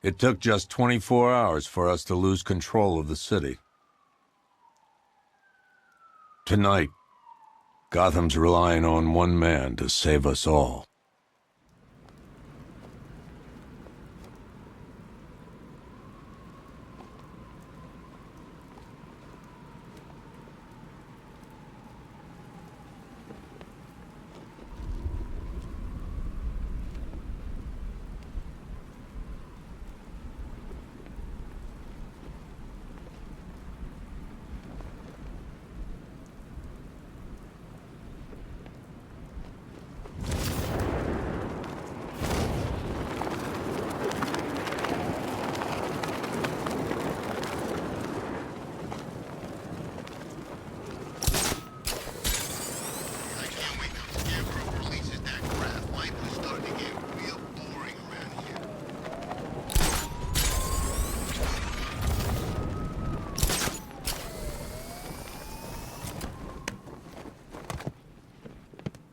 It took just 24 hours for us to lose control of the city. Tonight, Gotham's relying on one man to save us all.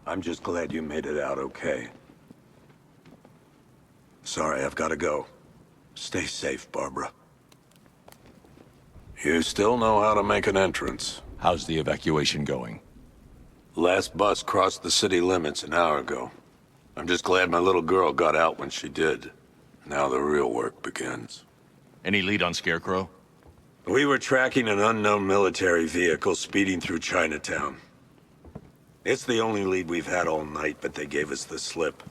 I'm just glad you made it out okay. Sorry, I've got to go. Stay safe, Barbara. You still know how to make an entrance. How's the evacuation going? Last bus crossed the city limits an hour ago. I'm just glad my little girl got out when she did. Now the real work begins. Any lead on Scarecrow? We were tracking an unknown military vehicle speeding through Chinatown. It's the only lead we've had all night, but they gave us the slip.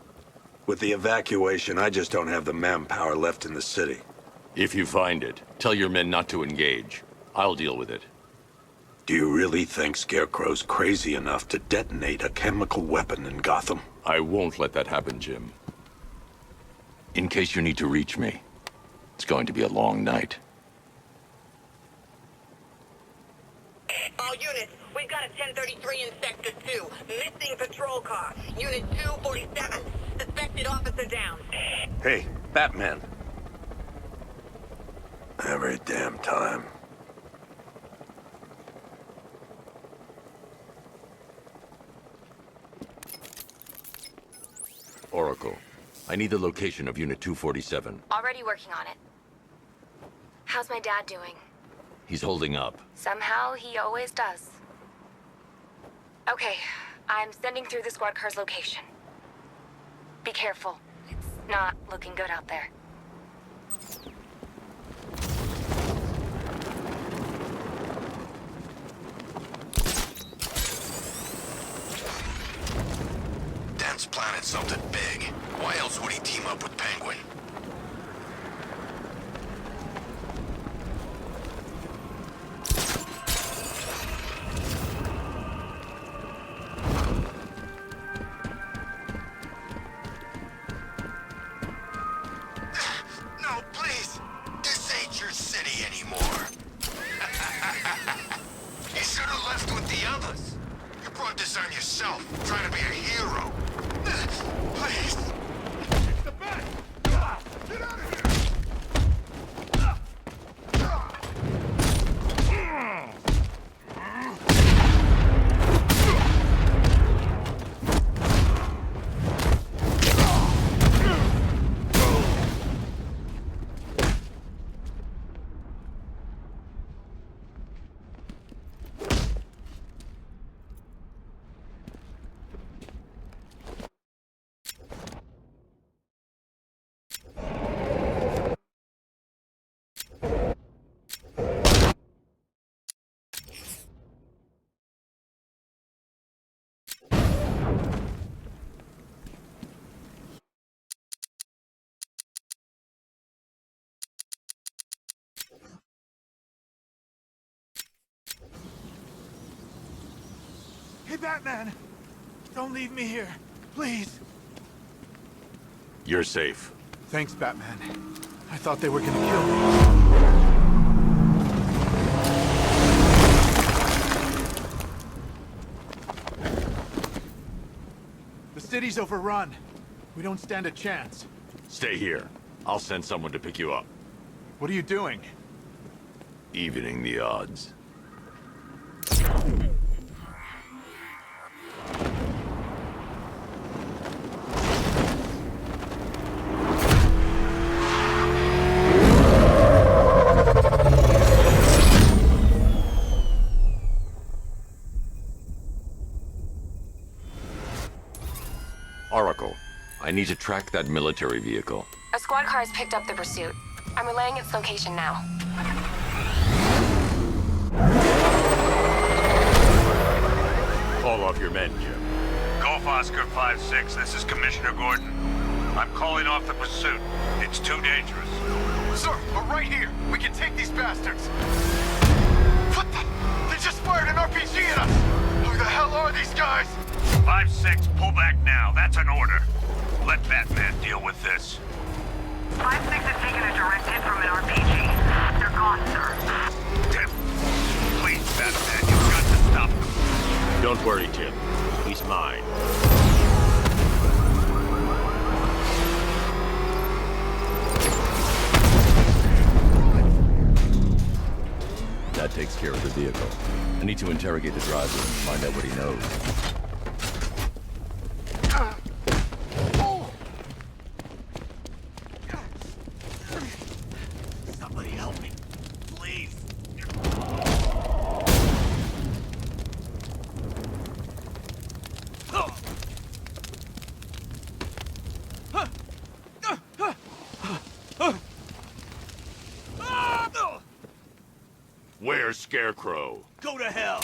With the evacuation, I just don't have the manpower left in the city. If you find it, tell your men not to engage. I'll deal with it. Do you really think Scarecrow's crazy enough to detonate a chemical weapon in Gotham? I won't let that happen, Jim. In case you need to reach me, it's going to be a long night. All units, we've got a 1033 in Sector 2. Missing patrol car. Unit 247. Suspected officer down. Hey, Batman. Every damn time. Oracle, I need the location of Unit 247. Already working on it. How's my dad doing? He's holding up. Somehow, he always does. Okay, I'm sending through the squad car's location. Be careful. It's not looking good out there. Dan's planted something big. Why else would he team up with Penguin? No, please! This ain't your city anymore. You should have left with the others. You brought this on yourself, trying to be a hero. Please. It's the best! Get out of here! Hey, Batman! Don't leave me here, please. You're safe. Thanks, Batman. I thought they were gonna kill me. The city's overrun. We don't stand a chance. Stay here. I'll send someone to pick you up. What are you doing? Evening the odds. Oracle, I need to track that military vehicle. A squad car has picked up the pursuit. I'm relaying its location now. Call off your men, Jim. Golf Oscar 5-6, this is Commissioner Gordon. I'm calling off the pursuit. It's too dangerous. Sir, we're right here. We can take these bastards. What the? They just fired an RPG at us. Who the hell are these guys? 5-6, pull back now. That's an order. Let Batman deal with this. 5-6 has taken a direct hit from an RPG. They're gone, sir. Tim, please, Batman, you've got to stop them. Don't worry, Jim. He's mine. That takes care of the vehicle. I need to interrogate the driver and find out what he knows. Somebody help me, please. Where's Scarecrow? Go to hell.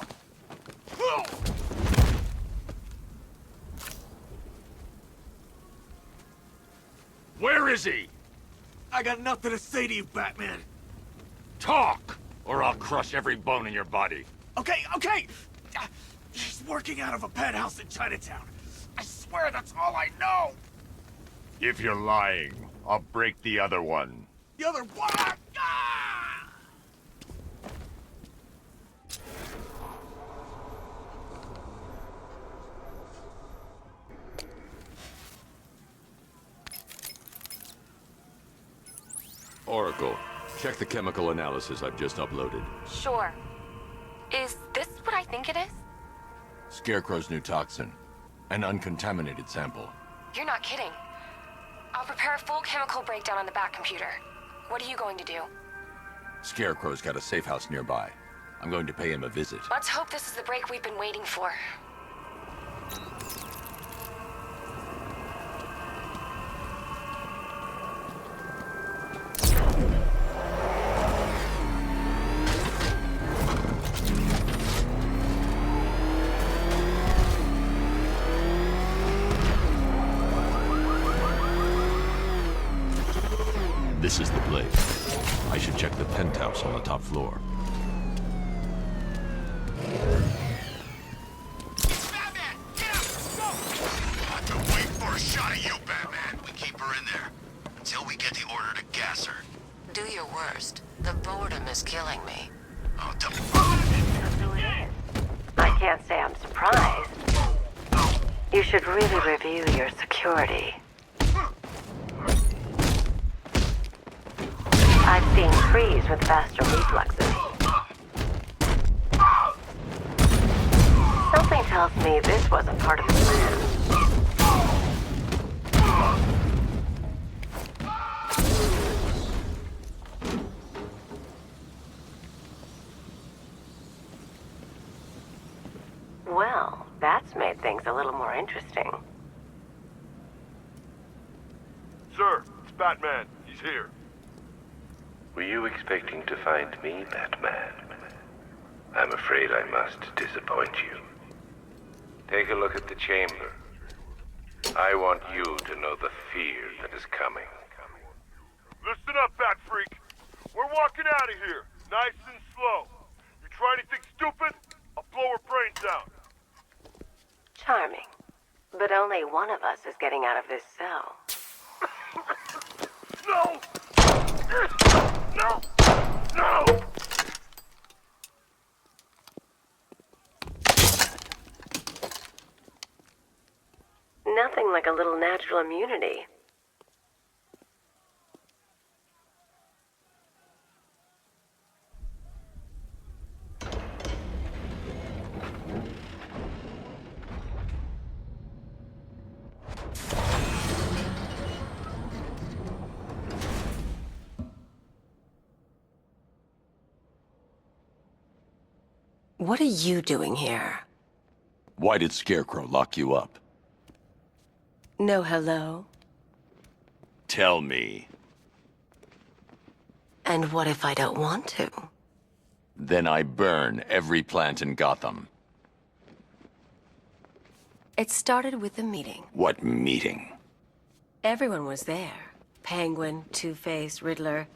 Where is he? I got nothing to say to you, Batman. Talk, or I'll crush every bone in your body. Okay. He's working out of a penthouse in Chinatown. I swear that's all I know. If you're lying, I'll break the other one. The other one. Ah! Oracle, check the chemical analysis I've just uploaded. Sure. Is this what I think it is? Scarecrow's new toxin. An uncontaminated sample. You're not kidding. I'll prepare a full chemical breakdown on the back computer. What are you going to do? Scarecrow's got a safe house nearby. I'm going to pay him a visit. Let's hope this is the break we've been waiting for. This is the place. I should check the penthouse on the top floor. Batman, get up! Go! I've been waiting for a shot at you, Batman. We keep her in there until we get the order to gas her. Do your worst. The boredom is killing me. Oh, Who it is. I can't say I'm surprised. You should really review your security. I've seen trees with faster reflexes. Something tells me this wasn't part of the plan. Well, that's made things a little more interesting. Sir, it's Batman. He's here. Were you expecting to find me, Batman? I'm afraid I must disappoint you. Take a look at the chamber. I want you to know the fear that is coming. Listen up, Bat Freak. We're walking out of here, nice and slow. You try anything stupid, I'll blow her brains out. Charming. But only one of us is getting out of this cell. No! No! No! Nothing like a little natural immunity. What are you doing here? Why did Scarecrow lock you up? No hello? Tell me. And what if I don't want to? Then I burn every plant in Gotham. It started with a meeting. What meeting? Everyone was there. Penguin, Two-Face, Riddler,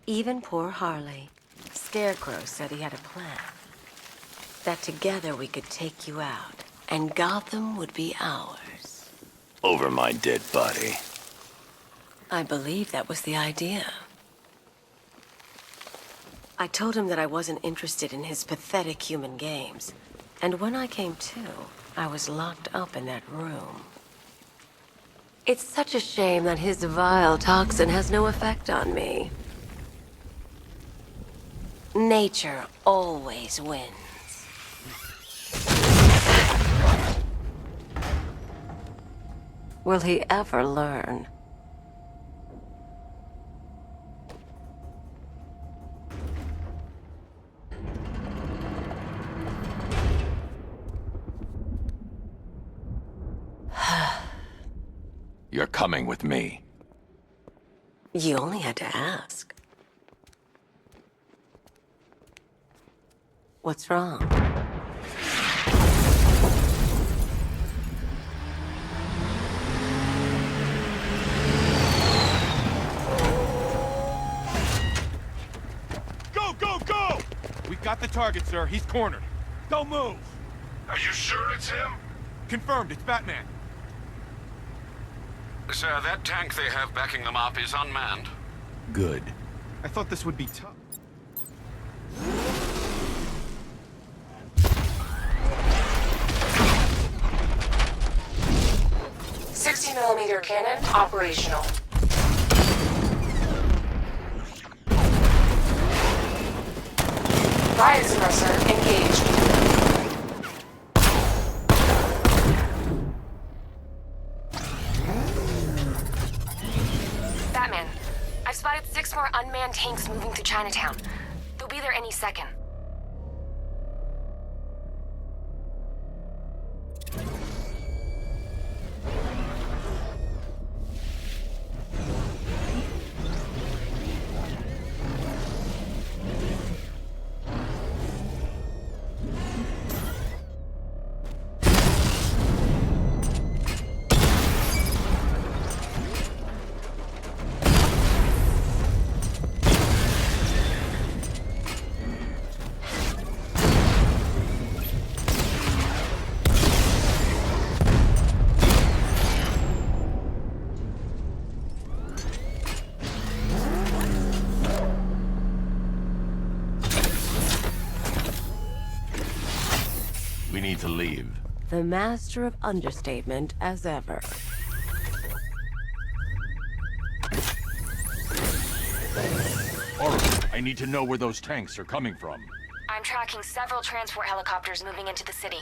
even poor Harley. Scarecrow said he had a plan. That together we could take you out, and Gotham would be ours. Over my dead body. I believe that was the idea. I told him that I wasn't interested in his pathetic human games. And when I came to, I was locked up in that room. It's such a shame that his vile toxin has no effect on me. Nature always wins. Will he ever learn? You're coming with me. You only had to ask. What's wrong? Go, go, go! We got the target, sir. He's cornered. Don't move. Are you sure it's him? Confirmed, it's Batman. Sir, that tank they have backing them up is unmanned. Good. I thought this would be tough. $60mm cannon operational. Riot suppressor engaged. Batman, I've spotted 6 more unmanned tanks moving through Chinatown. They'll be there any second. We need to leave. The master of understatement as ever. Alright, I need to know where those tanks are coming from. I'm tracking several transport helicopters moving into the city.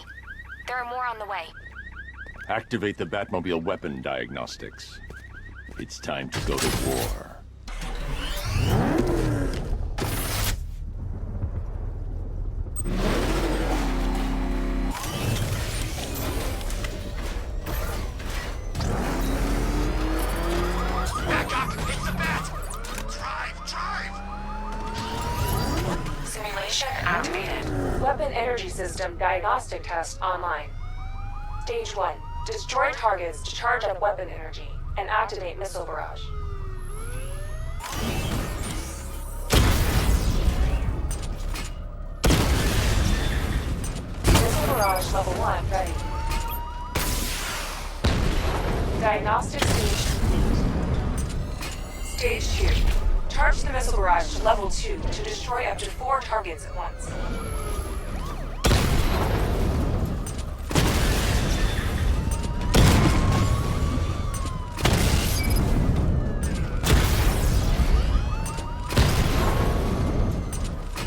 There are more on the way. Activate the Batmobile weapon diagnostics. It's time to go to war. Back up! It's the bat! Drive! Drive! Simulation activated. Weapon energy system diagnostic test online. Stage 1. Destroy targets to charge up weapon energy and activate missile barrage. Missile barrage level 1 ready. Diagnostic stage complete. Stage 2. Charge the missile barrage to level 2 to destroy up to 4 targets at once.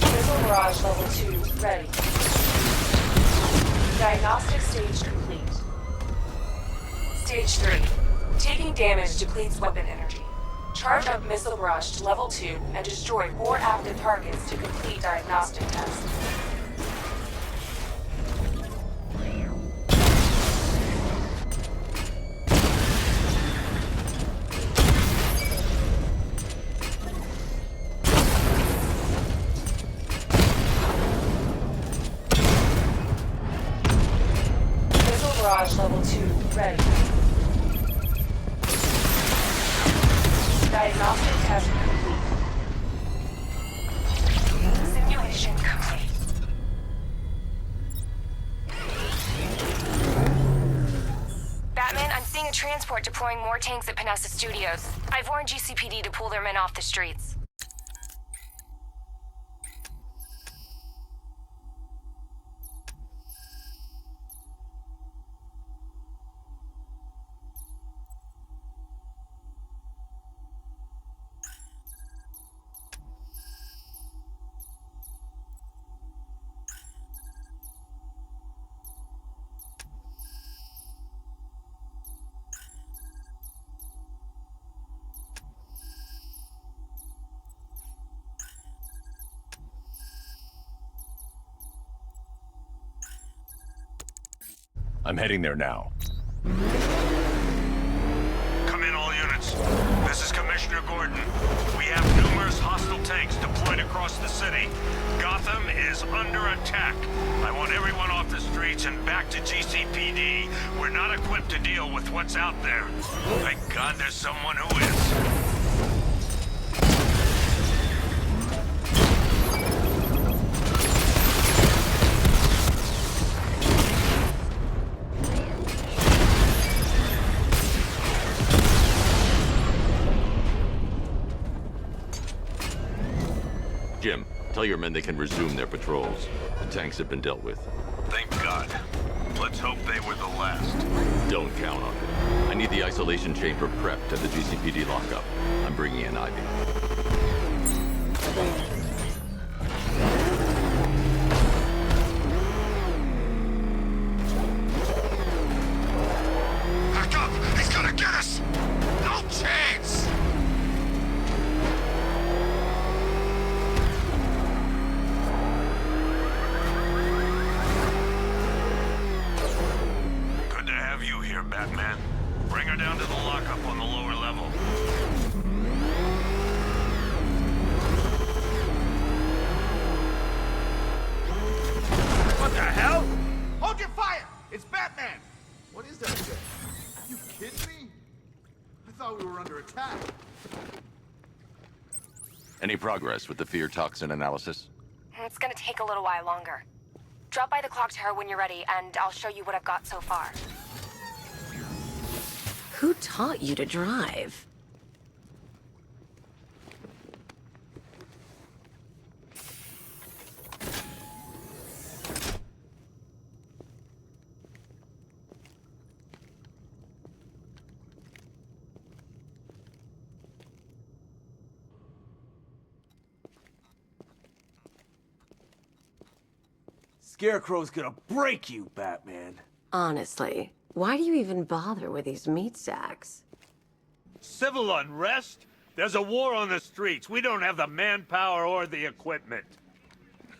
Missile barrage level 2 ready. Diagnostic stage complete. Stage 3. Taking damage depletes weapon energy. Charge up missile barrage to level 2 and destroy 4 active targets to complete diagnostic test. I'm seeing a transport deploying more tanks at Panessa Studios. I've warned GCPD to pull their men off the streets. I'm heading there now. Come in, all units. This is Commissioner Gordon. We have numerous hostile tanks deployed across the city. Gotham is under attack. I want everyone off the streets and back to GCPD. We're not equipped to deal with what's out there. Thank God there's someone who is. Jim, tell your men they can resume their patrols. The tanks have been dealt with. Thank God. Let's hope they were the last. Don't count on it. I need the isolation chamber prepped at the GCPD lockup. I'm bringing in Ivy. Back up! He's gonna get us! No chance! Good to have you here, Batman. Bring her down to the lockup on the lower level. What the hell? Hold your fire! It's Batman! What is that thing? You kidding me? I thought we were under attack. Any progress with the fear toxin analysis? It's gonna take a little while longer. Drop by the clock tower when you're ready, and I'll show you what I've got so far. Who taught you to drive? Scarecrow's gonna break you, Batman. Honestly, why do you even bother with these meat sacks? Civil unrest? There's a war on the streets. We don't have the manpower or the equipment.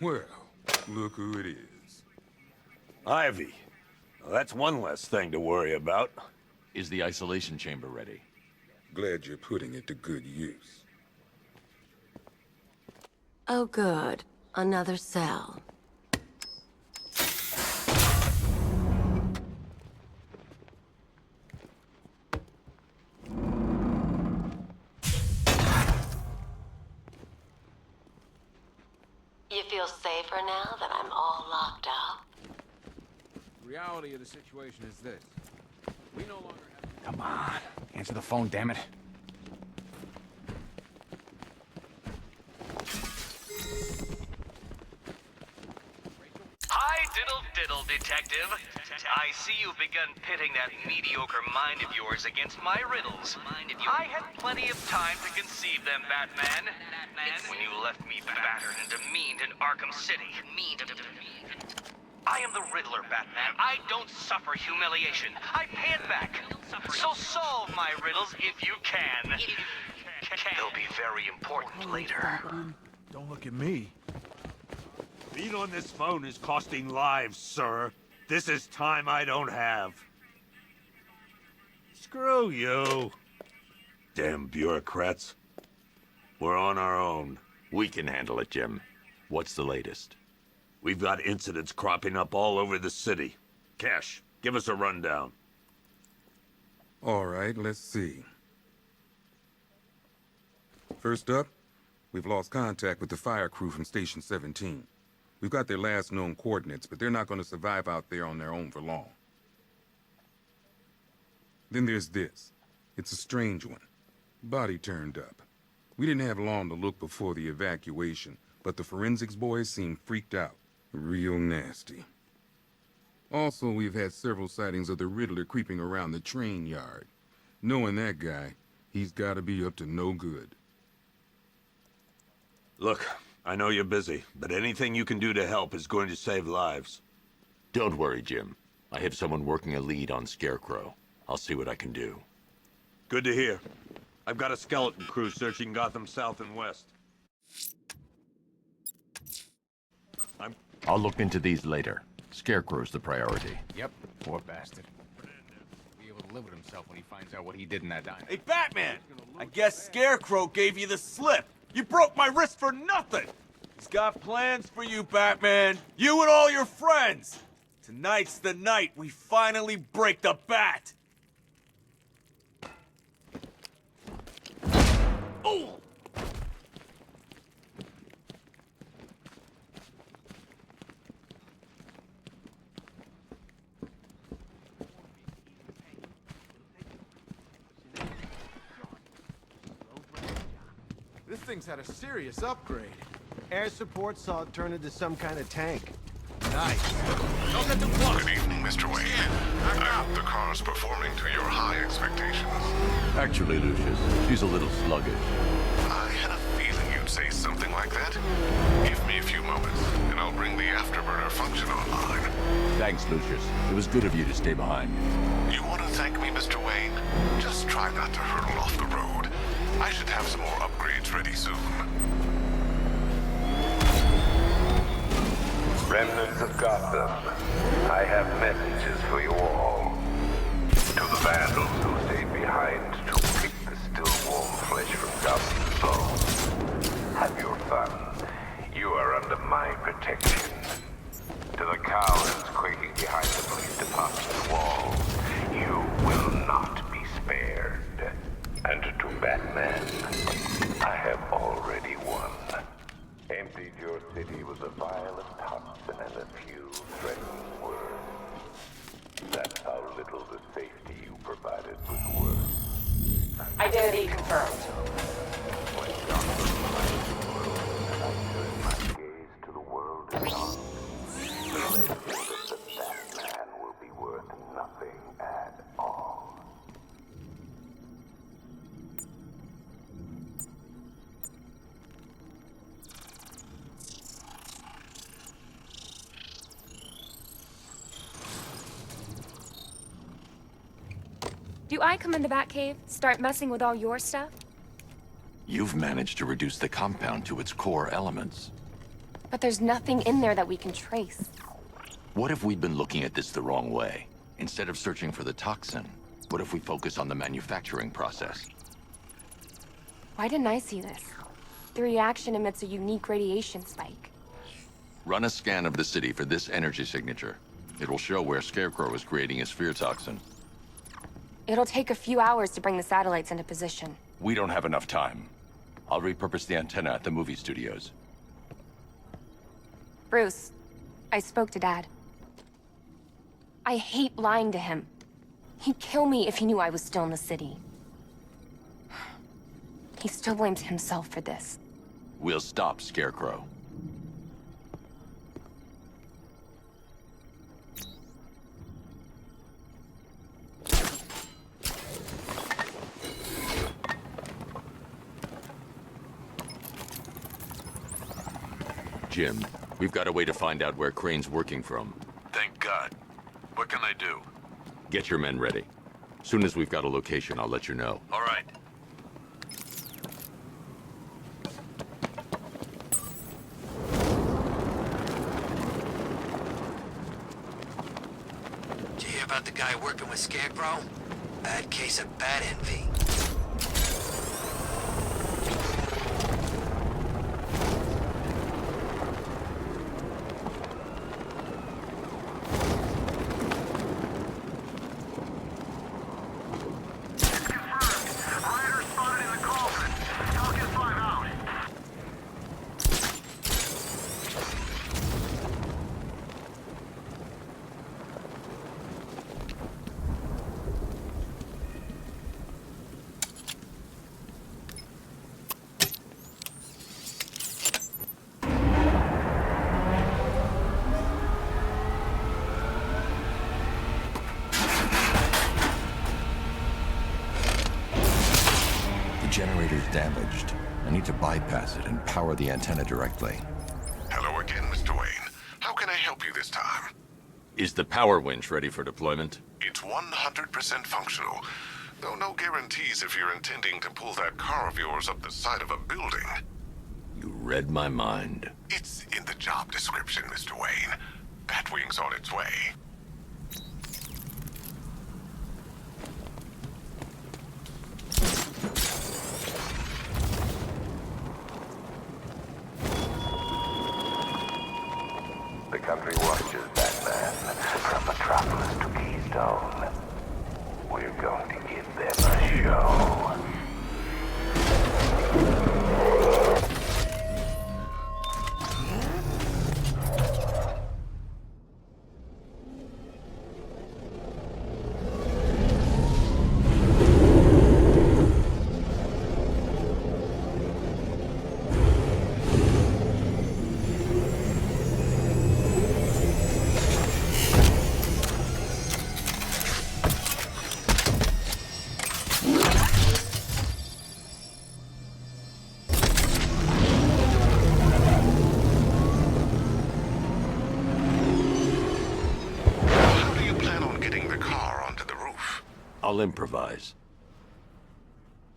Well, look who it is. Ivy. Well, that's one less thing to worry about. Is the isolation chamber ready? Glad you're putting it to good use. Oh, good. Another cell. You feel safer now that I'm all locked up? The reality of the situation is this. We no longer have... Come on. Answer the phone, damn it. Hi, diddle, detective. I see you've begun pitting that mediocre mind of yours against my riddles. I had plenty of time to conceive them, Batman. It's when you left me battered and demeaned in Arkham City. I am the Riddler, Batman. I don't suffer humiliation. I pay it back. So solve my riddles if you can. They'll be very important later. Don't look at me. Being on this phone is costing lives, sir. This is time I don't have. Screw you. Damn bureaucrats. We're on our own. We can handle it, Jim. What's the latest? We've got incidents cropping up all over the city. Cash, give us a rundown. All right, let's see. First up, we've lost contact with the fire crew from Station 17. We've got their last known coordinates, but they're not going to survive out there on their own for long. Then there's this. It's a strange one. Body turned up. We didn't have long to look before the evacuation, but the forensics boys seemed freaked out. Real nasty. Also, we've had several sightings of the Riddler creeping around the train yard. Knowing that guy, he's gotta be up to no good. Look, I know you're busy, but anything you can do to help is going to save lives. Don't worry, Jim. I have someone working a lead on Scarecrow. I'll see what I can do. Good to hear. I've got a skeleton crew searching Gotham South and West. I'll look into these later. Scarecrow's the priority. Yep, poor bastard. Be able to live with himself when he finds out what he did in that diner. Hey, Batman! I guess Scarecrow gave you the slip. You broke my wrist for nothing! He's got plans for you, Batman. You and all your friends. Tonight's the night we finally break the bat. Oh! This thing's had a serious upgrade. Air support saw it turn into some kind of tank. Nice. Don't get too close. Good evening, Mr. Wayne. I hope the car's performing to your high expectations. Actually, Lucius, she's a little sluggish. I had a feeling you'd say something like that. Give me a few moments, and I'll bring the afterburner function online. Thanks, Lucius. It was good of you to stay behind. You want to thank me, Mr. Wayne? Just try not to hurtle off the road. I should have some more upgrades ready soon. Remnants of Gotham, I have messages for you all. To the vandals who stayed behind to pick the still warm flesh from Gotham's bones. Have your fun. You are under my protection. To the cowards quaking behind the police department's walls, you will not be spared. And to Batman, I have already won. Emptied your city with a violent toxin and a few threatening words. That's how little the safety you provided was worth. Identity confirmed. When Gotham lies in the world, and I turn my gaze to the world beyond, the legend of the Batman will be worth nothing at all. Do I come in the Batcave, start messing with all your stuff? You've managed to reduce the compound to its core elements. But there's nothing in there that we can trace. What if we'd been looking at this the wrong way? Instead of searching for the toxin, what if we focus on the manufacturing process? Why didn't I see this? The reaction emits a unique radiation spike. Run a scan of the city for this energy signature. It will show where Scarecrow is creating his fear toxin. It'll take a few hours to bring the satellites into position. We don't have enough time. I'll repurpose the antenna at the movie studios. Bruce, I spoke to Dad. I hate lying to him. He'd kill me if he knew I was still in the city. He still blames himself for this. We'll stop Scarecrow. Jim, we've got a way to find out where Crane's working from. Thank God. What can I do? Get your men ready. Soon as we've got a location, I'll let you know. All right. Did you hear about the guy working with Scarecrow? Bad case of bat envy. generator's damaged. I need to bypass it and power the antenna directly. Hello again, Mr. Wayne. How can I help you this time? Is the power winch ready for deployment? It's 100% functional, though no guarantees if you're intending to pull that car of yours up the side of a building. You read my mind. It's in the job description, Mr. Wayne. Batwing's on its way. The country watches, Batman, from Metropolis to Keystone. We're going to give them a show. I'll improvise.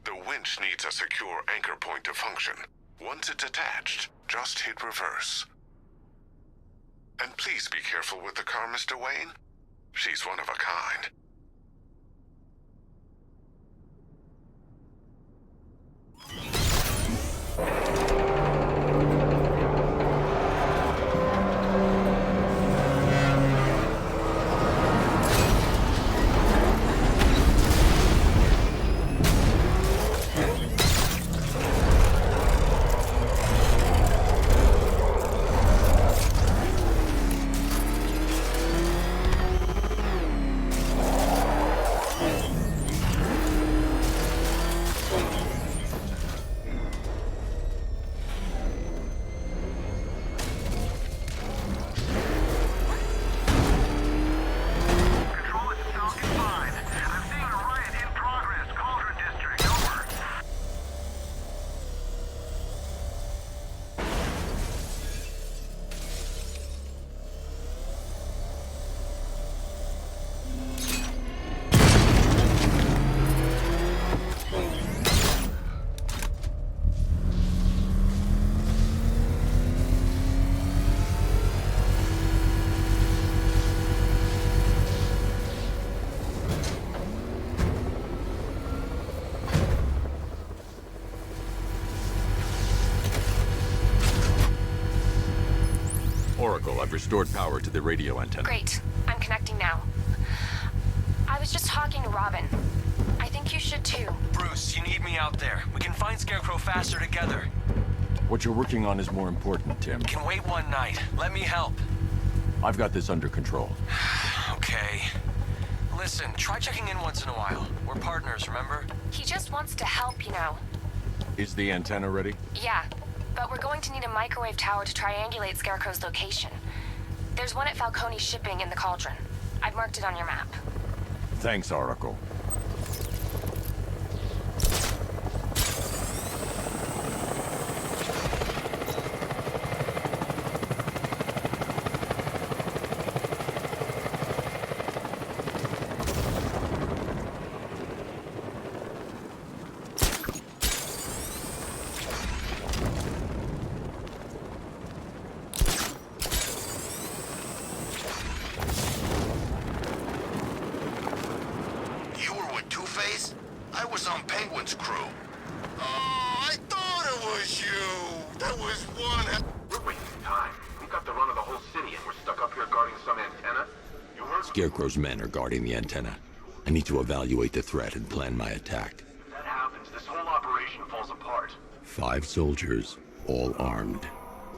The winch needs a secure anchor point to function. Once it's attached, just hit reverse. And please be careful with the car, Mr. Wayne. She's one of a kind. Oracle, I've restored power to the radio antenna. Great. I'm connecting now. I was just talking to Robin. I think you should too. Bruce, you need me out there. We can find Scarecrow faster together. What you're working on is more important, Tim. Can wait one night. Let me help. I've got this under control. Okay. Listen, try checking in once in a while. We're partners, remember? He just wants to help, you know. Is the antenna ready? Yeah, but we're going to need a microwave tower to triangulate Scarecrow's location. There's one at Falcone's shipping in the Cauldron. I've marked it on your map. Thanks, Oracle. I was on Penguin's crew. Oh, I thought it was you. That was one. We're wasting time. We got the run of the whole city and we're stuck up here guarding some antenna. You heard? Scarecrow's men are guarding the antenna. I need to evaluate the threat and plan my attack. If that happens, this whole operation falls apart. 5 soldiers, all armed.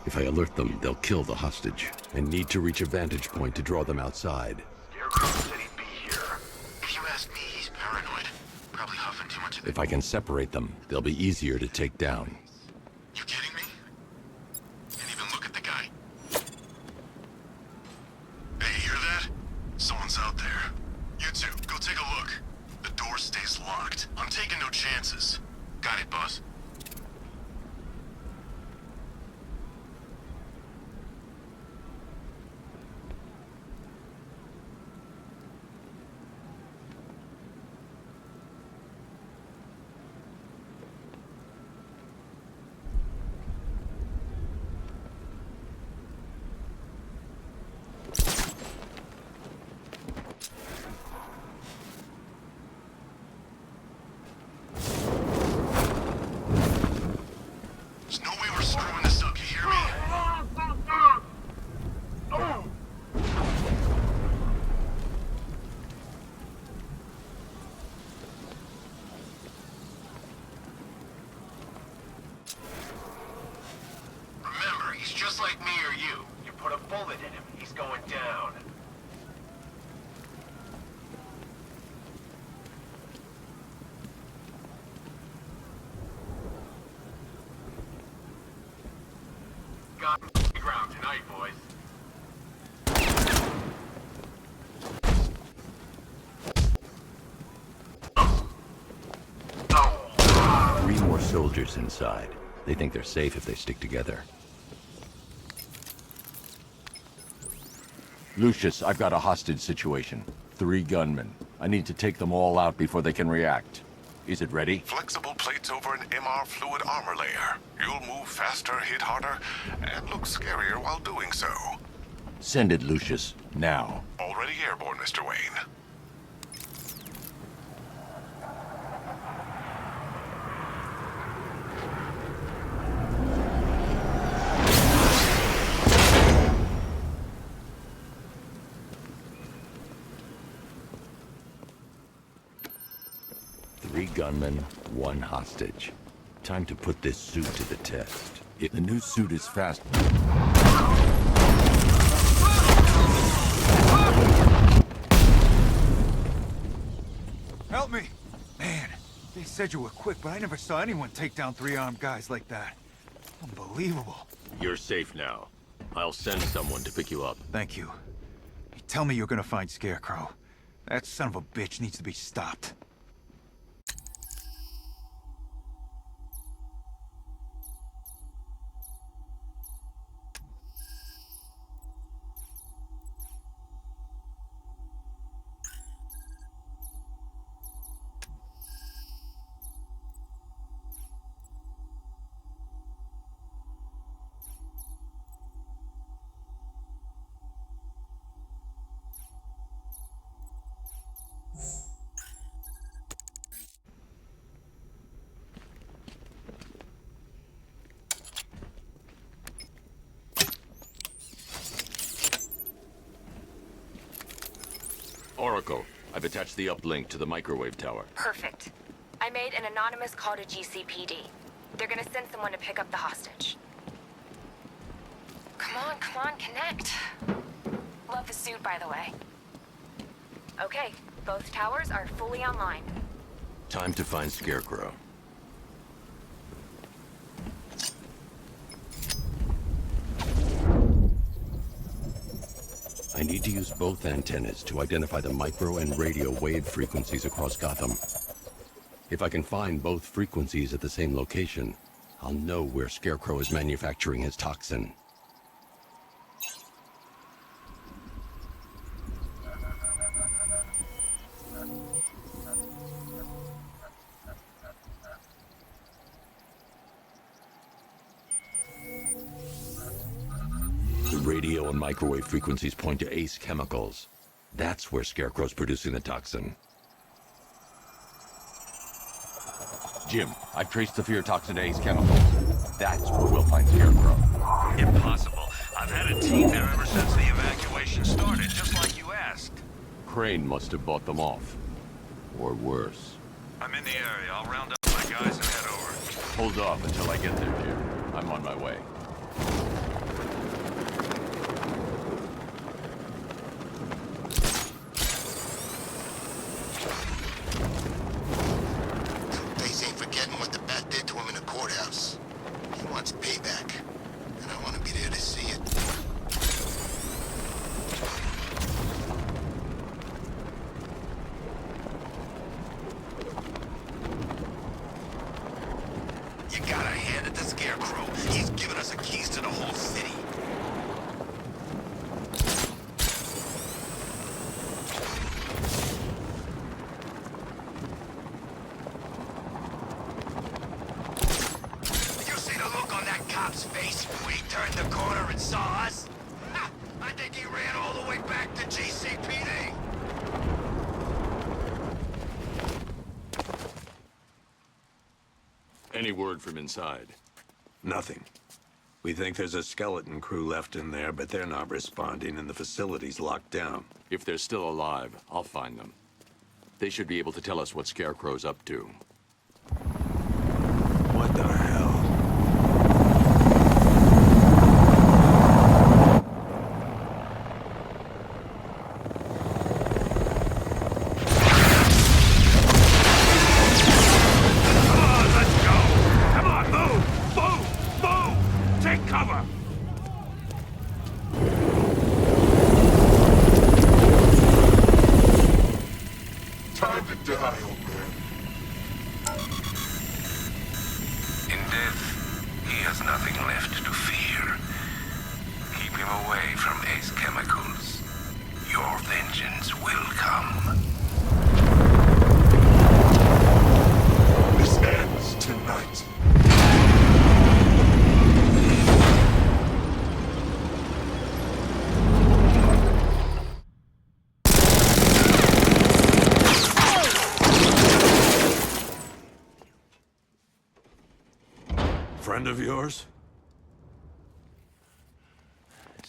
If I alert them, they'll kill the hostage, and need to reach a vantage point to draw them outside. Scarecrow said he'd be here. If you ask me, he's paranoid. Probably huffing too much of If I can separate them, they'll be easier to take down. You kidding me? Can't even look at the guy. Hey, you hear that? Someone's out there. You two, go take a look. The door stays locked. I'm taking no chances. Got it, boss. There's no way we're screwing this up, you hear me? Remember, he's just like me or you. You put a bullet in him, he's going down. Got the ground tonight, boys. Three more soldiers inside. They think they're safe if they stick together. Lucius, I've got a hostage situation. 3 gunmen. I need to take them all out before they can react. Is it ready? Flexible plates over an MR fluid armor layer. You'll move faster, hit harder, and look scarier while doing so. Send it, Lucius. Now. Already airborne, Mr. Wayne. Three gunmen, 1 hostage. Time to put this suit to the test. If the new suit is fast... Help me! Man, they said you were quick, but I never saw anyone take down 3 armed guys like that. Unbelievable. You're safe now. I'll send someone to pick you up. Thank you. Tell me you're gonna find Scarecrow. That son of a bitch needs to be stopped. Oracle, I've attached the uplink to the microwave tower. Perfect. I made an anonymous call to GCPD. They're gonna send someone to pick up the hostage. Come on, connect. Love the suit, by the way. Okay, both towers are fully online. Time to find Scarecrow. I need to use both antennas to identify the micro and radio wave frequencies across Gotham. If I can find both frequencies at the same location, I'll know where Scarecrow is manufacturing his toxin. The radio and microwave frequencies point to Ace Chemicals. That's where Scarecrow's producing the toxin. Jim, I've traced the fear toxin to Ace Chemicals. That's where we'll find Scarecrow. Impossible. I've had a team there ever since the evacuation started, just like you asked. Crane must have bought them off. Or worse. I'm in the area. I'll round up my guys and head over. Hold off until I get there, Jim. I'm on my way. Two-Face ain't forgetting what the Bat did to him in the courthouse. He wants payback, and I want to be there to see it. handed to Scarecrow. He's given us the keys to the whole city. Did you see the look on that cop's face when he turned the corner and saw us? Ha! I think he ran all the way back to GCPD. Any word from inside? Nothing. We think there's a skeleton crew left in there, but they're not responding and the facility's locked down. If they're still alive, I'll find them. They should be able to tell us what Scarecrow's up to. What the hell? Time to die, old man. In death, he has nothing left to fear. Keep him away from Ace Chemicals. Your vengeance will come. This ends tonight. Friend of yours?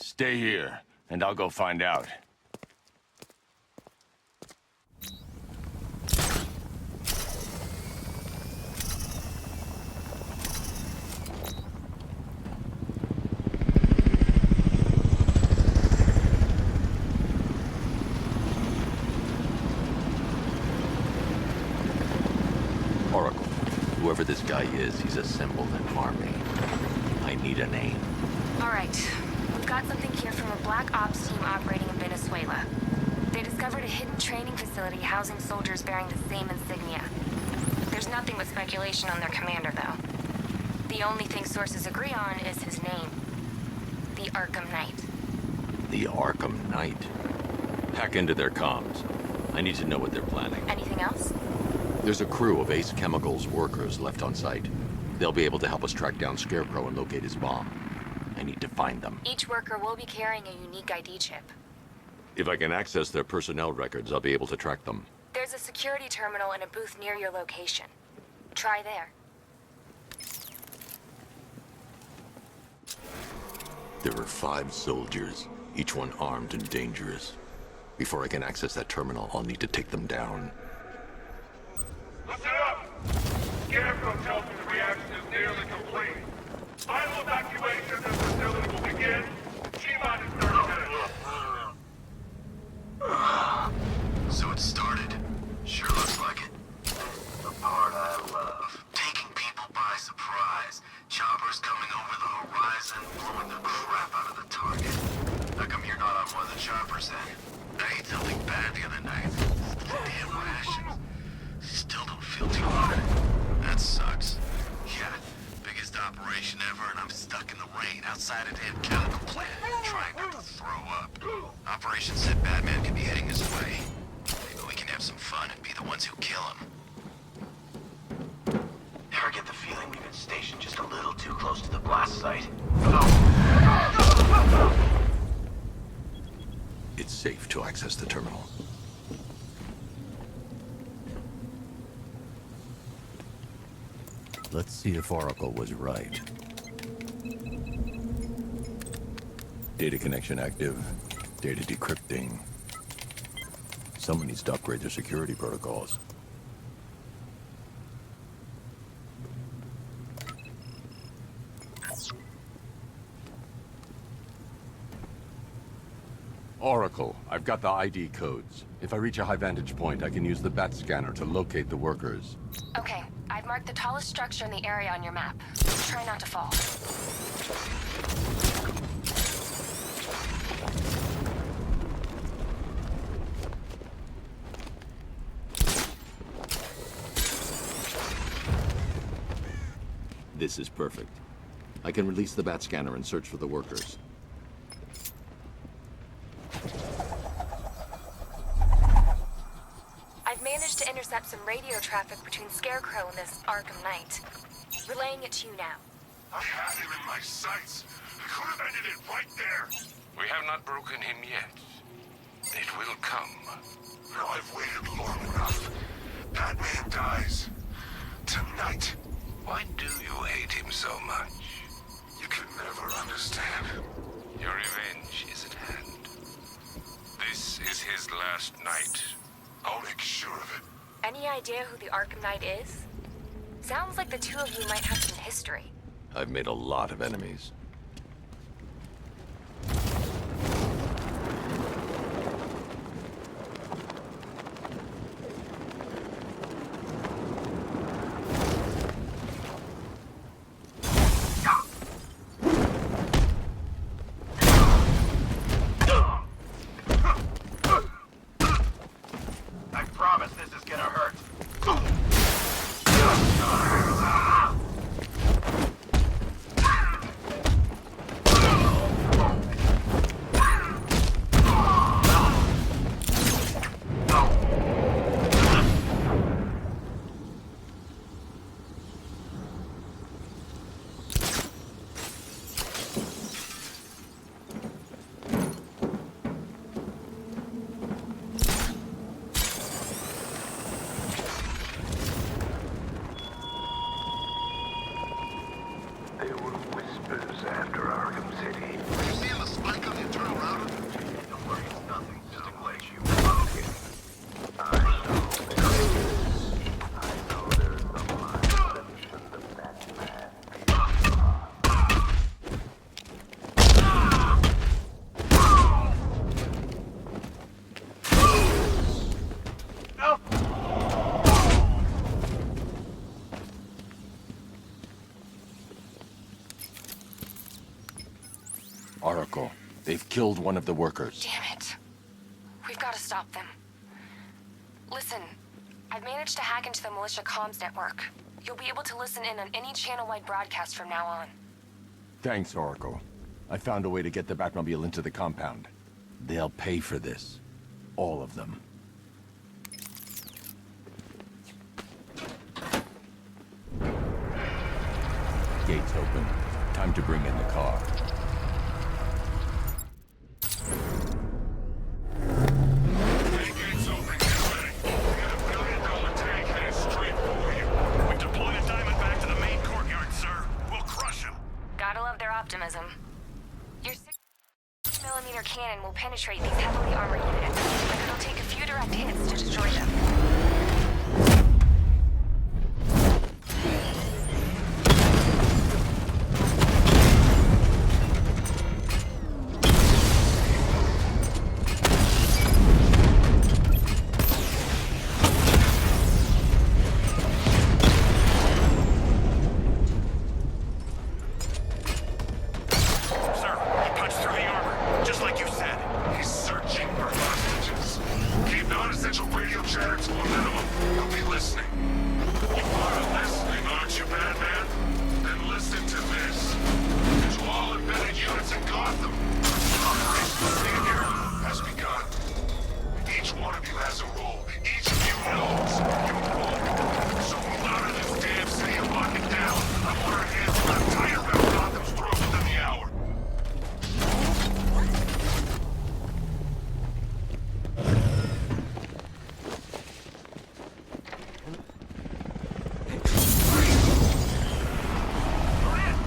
Stay here, and I'll go find out. Oracle, whoever this guy is, he's assembled an army. I need a name. All right. We've got something here from a Black Ops team operating in Venezuela. They discovered a hidden training facility housing soldiers bearing the same insignia. There's nothing but speculation on their commander, though. The only thing sources agree on is his name. The Arkham Knight. The Arkham Knight. Hack into their comms. I need to know what they're planning. Anything else? There's a crew of Ace Chemicals workers left on site. They'll be able to help us track down Scarecrow and locate his bomb. I need to find them. Each worker will be carrying a unique ID chip. If I can access their personnel records, I'll be able to track them. There's a security terminal in a booth near your location. Try there. There are 5 soldiers, each one armed and dangerous. Before I can access that terminal, I'll need to take them down. Listen up! Scarecrow tells me the reaction is nearly complete. Final evacuation of the facility will begin. T-minus 30 minutes. So it started. Sure looks like it. The part I love. Taking people by surprise. Choppers coming over the horizon, blowing the crap out of the target. How come you're not on one of the choppers then? I ate something bad the other night. Damn rations. Still don't feel too good. That sucks. Yeah, biggest operation ever, and I'm stuck in the rain outside a damn chemical plant, trying not to throw up. Operation said Batman could be heading his way. Maybe we can have some fun and be the ones who kill him. Ever get the feeling we've been stationed just a little too close to the blast site? It's safe to access the terminal. Let's see if Oracle was right. Data connection active. Data decrypting. Someone needs to upgrade their security protocols. Oracle, I've got the ID codes. If I reach a high vantage point, I can use the bat scanner to locate the workers. Okay, I've marked the tallest structure in the area on your map. Try not to fall. This is perfect. I can release the bat scanner and search for the workers. I've managed to intercept some radio traffic between Scarecrow and this Arkham Knight. Relaying it to you now. I had him in my sights. I could have ended it right there. We have not broken him yet. It will come. Now I've waited long enough. Batman dies. Tonight. Why do you hate him so much? You can never understand. Your revenge is at hand. This is his last night. I'll make sure of it. Any idea who the Arkham Knight is? Sounds like the two of you might have some history. I've made a lot of enemies. I promise this is gonna hurt. There were whispers after Arkham City. Are you seeing the spike on the internal router? Don't worry, it's nothing. Just a glitch. You okay. I know there's a line dimension the Batman. Oracle, they've killed one of the workers. Damn it. We've got to stop them. Listen, I've managed to hack into the militia comms network. You'll be able to listen in on any channel-wide broadcast from now on. Thanks, Oracle. I found a way to get the Batmobile into the compound. They'll pay for this. All of them. Gates open. Time to bring in the car. Gates open, get ready. We got $1 billion tank headed straight for you. We've deployed a diamond back to the main courtyard, sir. We'll crush him. Gotta love their optimism. Your 6mm cannon will penetrate these heavily armored units, but it'll take a few direct hits to destroy them. Sir, he punched through the armor, just like you said. He's searching for hostages. Keep non-essential radio chatter to a minimum. He'll be listening. You are listening, aren't you, Batman? Then listen to this. To all embedded units in Gotham, Operation Savior has begun. Each one of you has a role. Each of you knows your role. So move out of this damn city and lock it down. I want our hands wrapped tight around Gotham's throat within the hour.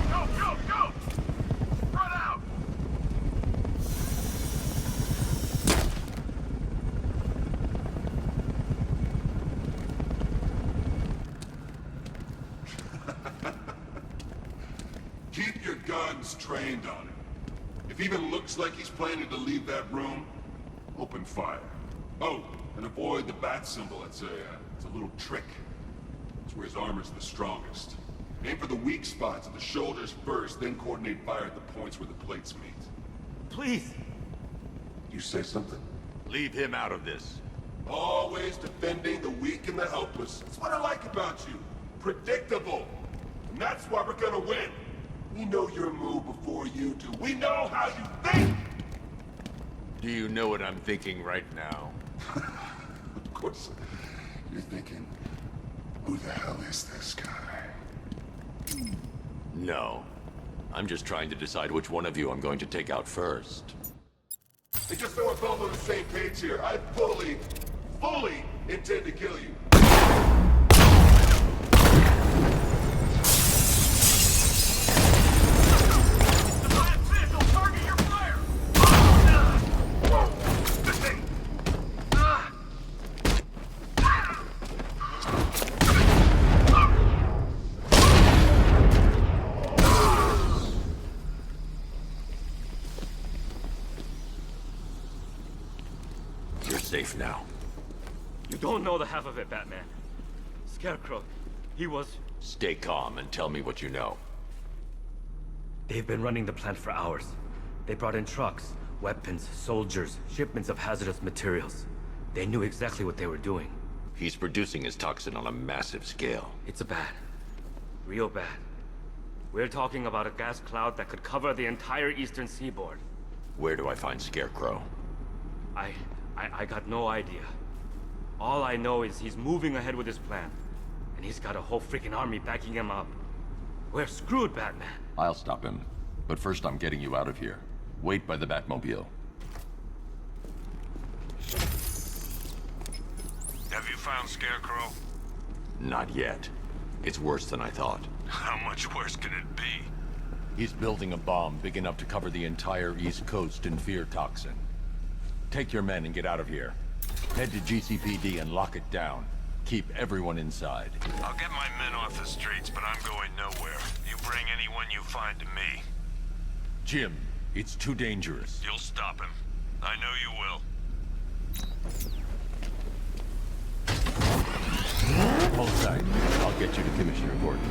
Go, go, go! Run out! Keep your guns trained on him. If he even looks like he's planning to leave that room, open fire. Oh, and avoid the bat symbol. It's a little trick. It's where his armor's the strongest. Aim for the weak spots of the shoulders first, then coordinate fire at the points where the plates meet. Please. You say something? Leave him out of this. Always defending the weak and the helpless. That's what I like about you. Predictable. that's why we're gonna win. We know your move before you do. We know how you think! Do you know what I'm thinking right now? Of course, you're thinking, who the hell is this guy? No. I'm just trying to decide which one of you I'm going to take out first. And just so we're both on the same page here, I fully intend to kill you. You're safe now. You don't know the half of it, Batman. Scarecrow, he was... Stay calm and tell me what you know. They've been running the plant for hours. They brought in trucks, weapons, soldiers, shipments of hazardous materials. They knew exactly what they were doing. He's producing his toxin on a massive scale. It's bad. Real bad. We're talking about a gas cloud that could cover the entire eastern seaboard. Where do I find Scarecrow? I got no idea. All I know is he's moving ahead with his plan. And he's got a whole freaking army backing him up. We're screwed, Batman. I'll stop him. But first I'm getting you out of here. Wait by the Batmobile. Have you found Scarecrow? Not yet. It's worse than I thought. How much worse can it be? He's building a bomb big enough to cover the entire East Coast in fear toxin. Take your men and get out of here. Head to GCPD and lock it down. Keep everyone inside. I'll get my men off the streets, but I'm going nowhere. You bring anyone you find to me. Jim, it's too dangerous. You'll stop him. I know you will. Hold tight. I'll get you to Commissioner Gordon.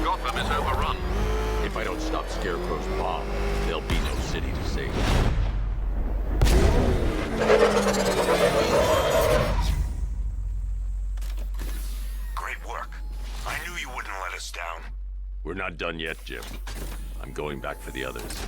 Gotham is overrun. If I don't stop Scarecrow's bomb, there'll be no city to save. Great work. I knew you wouldn't let us down. We're not done yet, Jim. I'm going back for the others.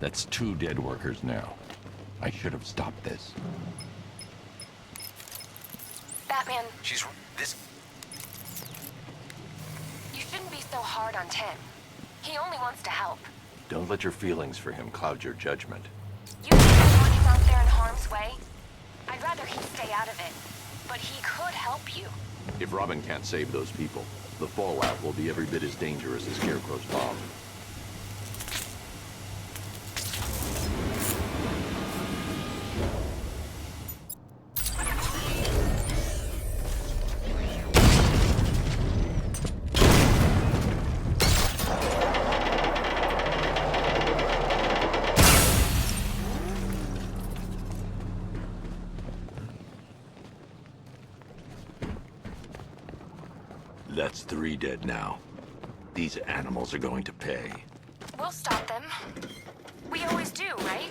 That's 2 dead workers now. I should have stopped this. Batman, This... you shouldn't be so hard on Tim. He only wants to help. Don't let your feelings for him cloud your judgment. You think anyone is out there in harm's way? I'd rather he stay out of it. But he could help you. If Robin can't save those people, the fallout will be every bit as dangerous as Scarecrow's bomb. That's 3 dead now. These animals are going to pay. We'll stop them. We always do, right?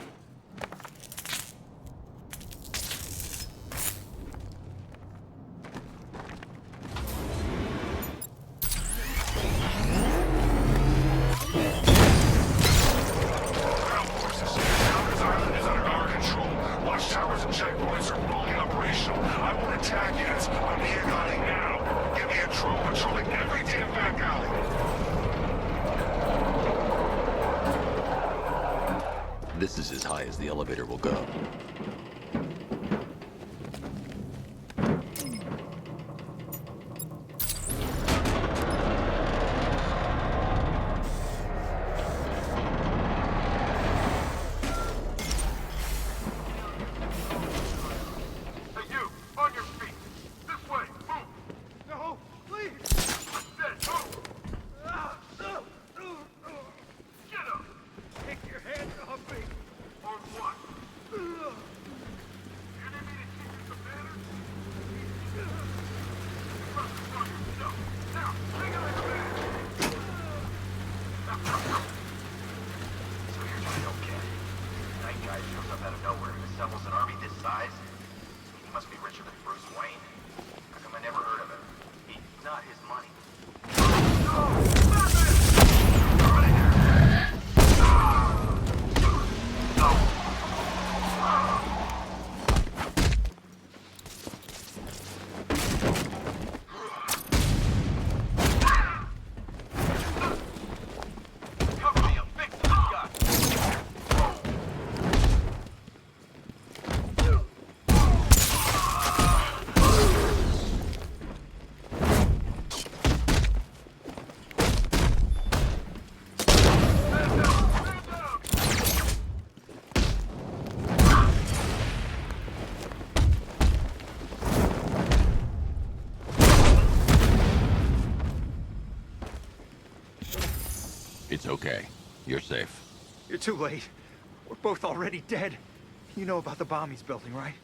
Watchtowers and checkpoints are fully operational. I want attack units. I'm here gunning now. Give me a drone patrolling every damn back alley. This is as high as the elevator will go. It's okay. You're safe. You're too late. We're both already dead. You know about the bomb he's building, right?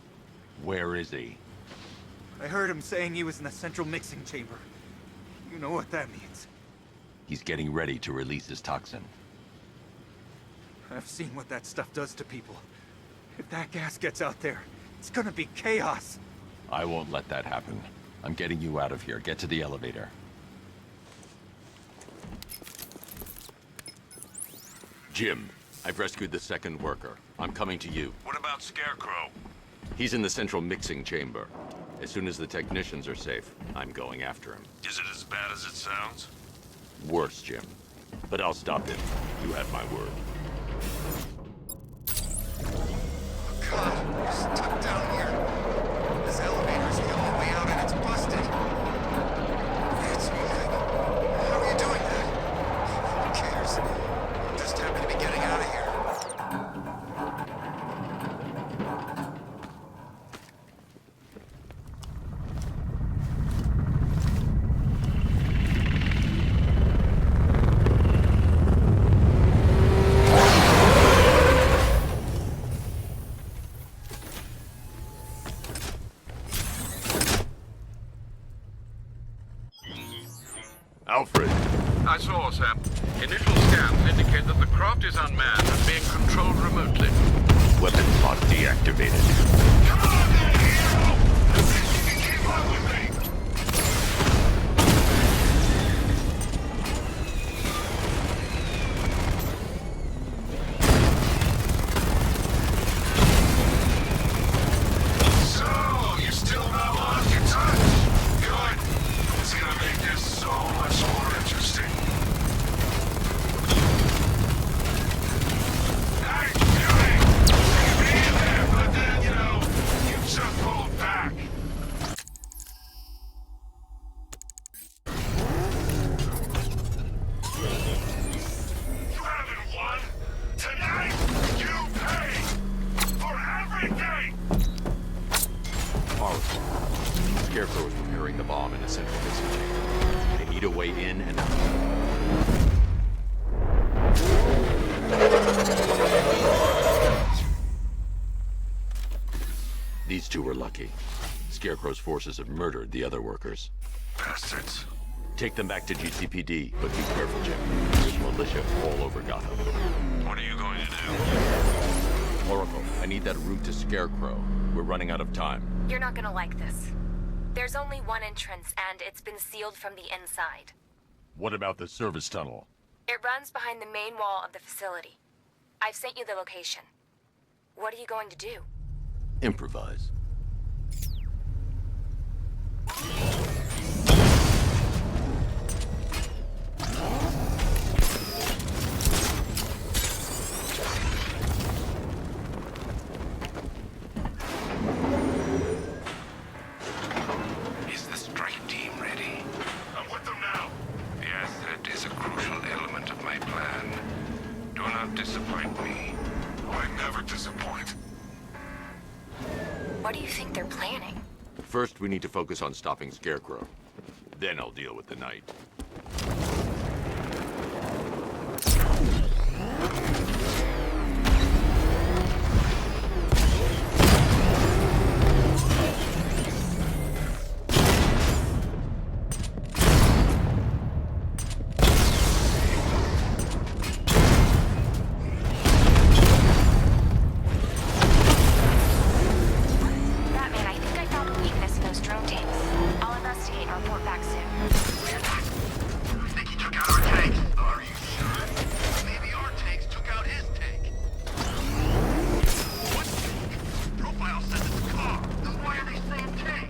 Where is he? I heard him saying he was in the central mixing chamber. You know what that means. He's getting ready to release his toxin. I've seen what that stuff does to people. If that gas gets out there, it's gonna be chaos. I won't let that happen. I'm getting you out of here. Get to the elevator. Jim, I've rescued the second worker. I'm coming to you. What about Scarecrow? He's in the central mixing chamber. As soon as the technicians are safe, I'm going after him. Is it as bad as it sounds? Worse, Jim. But I'll stop him. You have my word. God, we're stuck down here. This elevator's the only way out and it's busted. It's moving. How are you doing that? Who cares? I'm just happy to be getting out of here. Alfred. I saw, sir. Initial scans indicate that the craft is unmanned and being controlled remotely. Weapon pod deactivated. Come on, then, hero! Let's see if you can keep up with me! bomb in the central missing chamber. They need a way in and out. These two were lucky. Scarecrow's forces have murdered the other workers. Bastards. Take them back to GCPD, but be careful, Jim. There's militia all over Gotham. What are you going to do? Oracle, I need that route to Scarecrow. We're running out of time. You're not gonna like this. There's only one entrance, and it's been sealed from the inside. What about the service tunnel? It runs behind the main wall of the facility. I've sent you the location. What are you going to do? Improvise. Is the strike team ready? I'm with them now. Yes, that is a crucial element of my plan. Do not disappoint me. I never disappoint. What do you think they're planning? First, we need to focus on stopping Scarecrow. Then I'll deal with the Knight. Batman, I think I found a weakness in those drone tanks. I'll investigate and report back soon. I think he took out our tank. Are you sure? Maybe our tanks took out his tank. What? Profile says it's a car. Then why are they saying tank?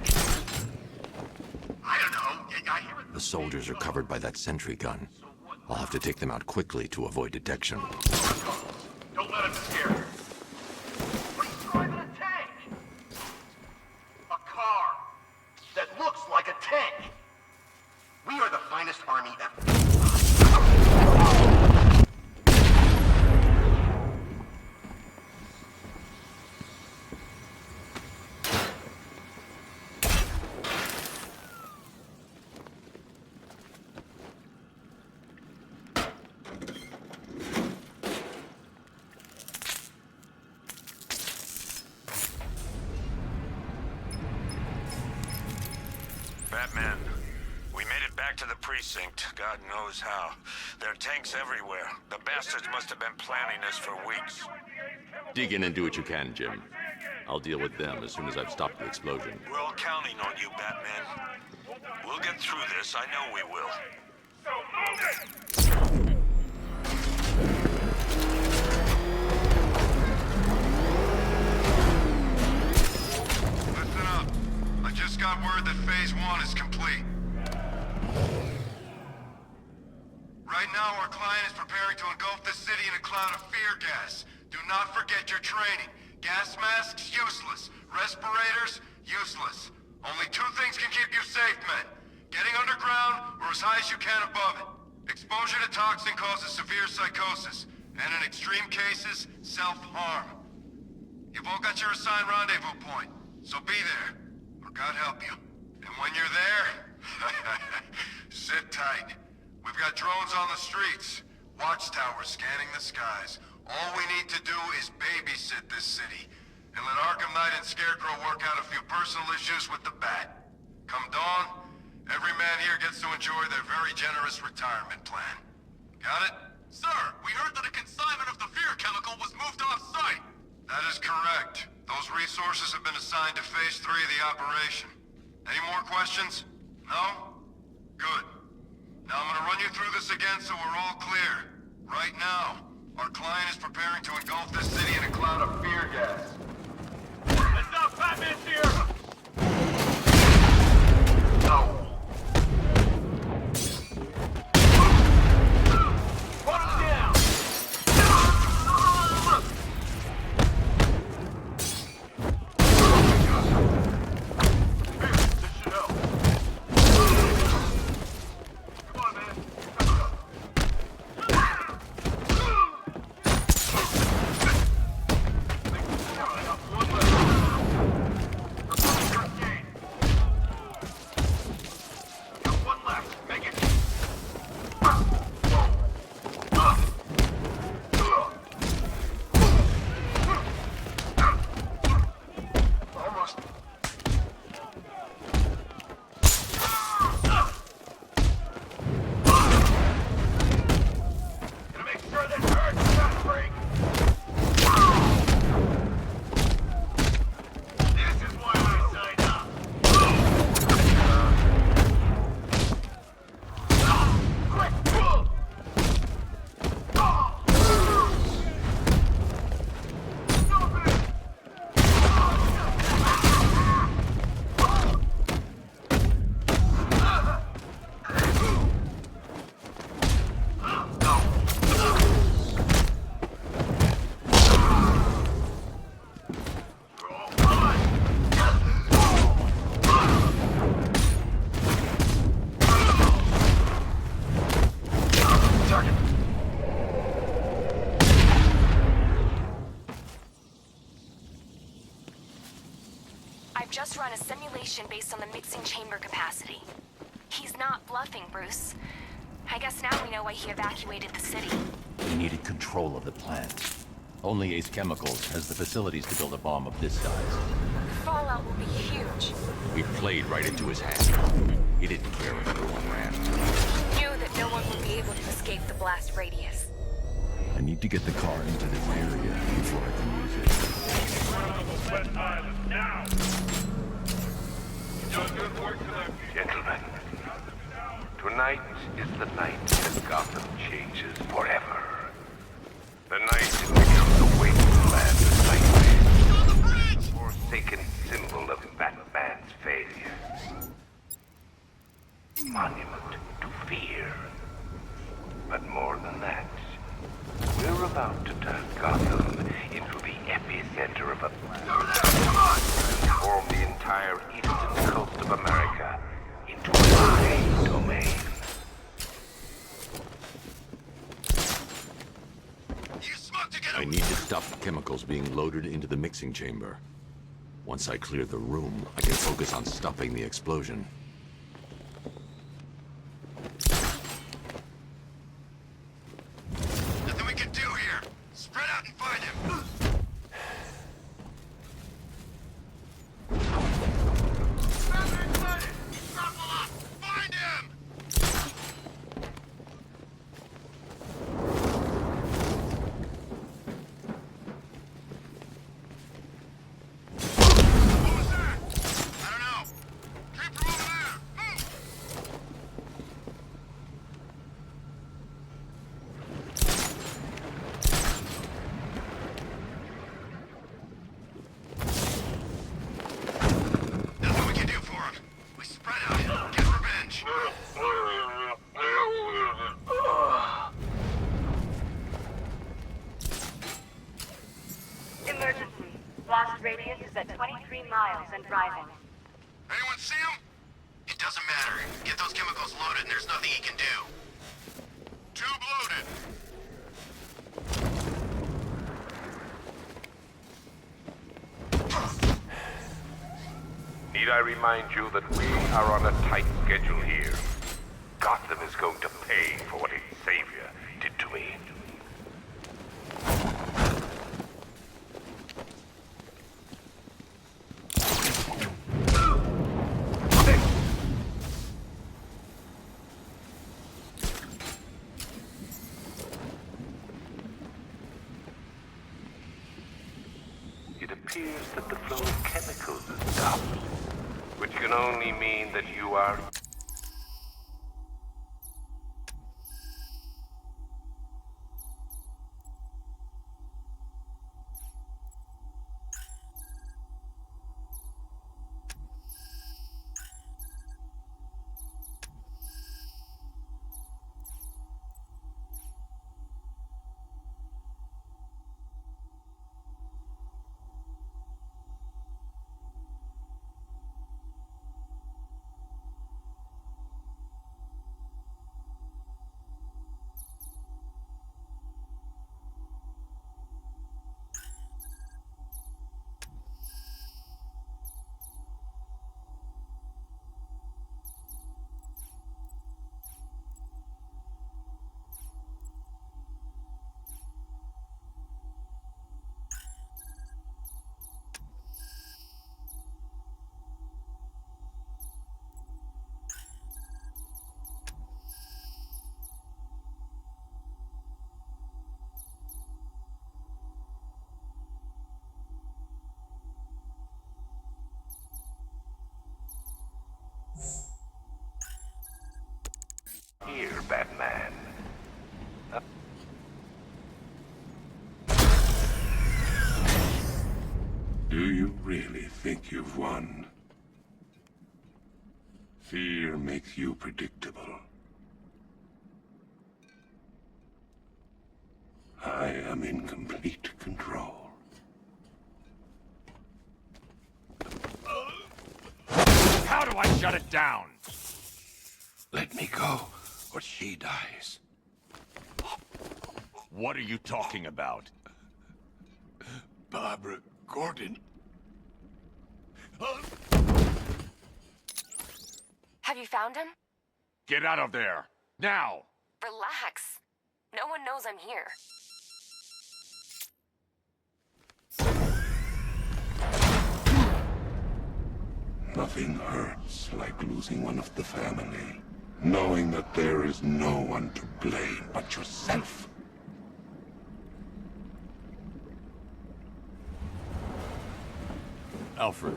I don't know. I hear it. The soldiers are covered by that sentry gun. I'll have to take them out quickly to avoid detection. Don't let him scare you. But he's driving a tank. A car that looks like a tank. We are the finest army ever. Batman, we made it back to the precinct. God knows how. There are tanks everywhere. The bastards must have been planning this for weeks. Dig in and do what you can, Jim. I'll deal with them as soon as I've stopped the explosion. We're all counting on you, Batman. We'll get through this. I know we will. So move it! Listen up. I just got word that Phase 1 is complete. Right now, our client is preparing to engulf the city in a cloud of fear gas. Do not forget your training. Gas masks, useless. Respirators, useless. Only two things can keep you safe, men. Getting underground, or as high as you can above it. Exposure to toxin causes severe psychosis, and in extreme cases, self-harm. You've all got your assigned rendezvous point, so be there, or God help you. And when you're there, sit tight. We've got drones on the streets, watchtowers scanning the skies. All we need to do is babysit this city, and let Arkham Knight and Scarecrow work out a few personal issues with the Bat. Come dawn, every man here gets to enjoy their very generous retirement plan. Got it? Sir, we heard that a consignment of the fear chemical was moved off-site. That is correct. Those resources have been assigned to Phase 3 of the operation. Any more questions? No? Good. Now I'm gonna run you through this again so we're all clear. Right now, our client is preparing to engulf this city in a cloud of fear gas. It's not Batman's here! No. Put him down! This should help. Come on, man. just run a simulation based on the mixing chamber capacity. He's not bluffing, Bruce. I guess now we know why he evacuated the city. He needed control of the plant. Only Ace Chemicals has the facilities to build a bomb of this size. The fallout will be huge. We played right into his hand. He didn't care if everyone ran. He knew that no one would be able to escape the blast radius. I need to get the car into this area before I can use it. West Island, now! You're doing good work tonight. Gentlemen, tonight is the night that Gotham changes forever. The night in which the wasteland of nightmares, the forsaken symbol of Batman's failure. Monument to fear. But more than that, we're about to turn Gotham into the epicenter of a... transform the entire eastern coast of America into my domain. I need to stop the chemicals being loaded into the mixing chamber. Once I clear the room, I can focus on stopping the explosion. Nothing we can do here. Spread out and find him. Find him! Emergency. Blast radius is at 23 miles and rising. Anyone see him? It doesn't matter. Get those chemicals loaded and there's nothing he can do. Tube loaded. Need I remind you that we are on a tight schedule here? Gotham is going to pay for what its savior did to me. It appears that the flow of chemicals has stopped, which can only mean that you are... Here, Batman. Do you really think you've won? Fear makes you predictable. I am in complete control. How do I shut it down? Let me go, or she dies. What are you talking about? Barbara Gordon. you found him? Get out of there! Now! Relax. No one knows I'm here. Nothing hurts like losing one of the family. Knowing that there is no one to blame but yourself. Alfred.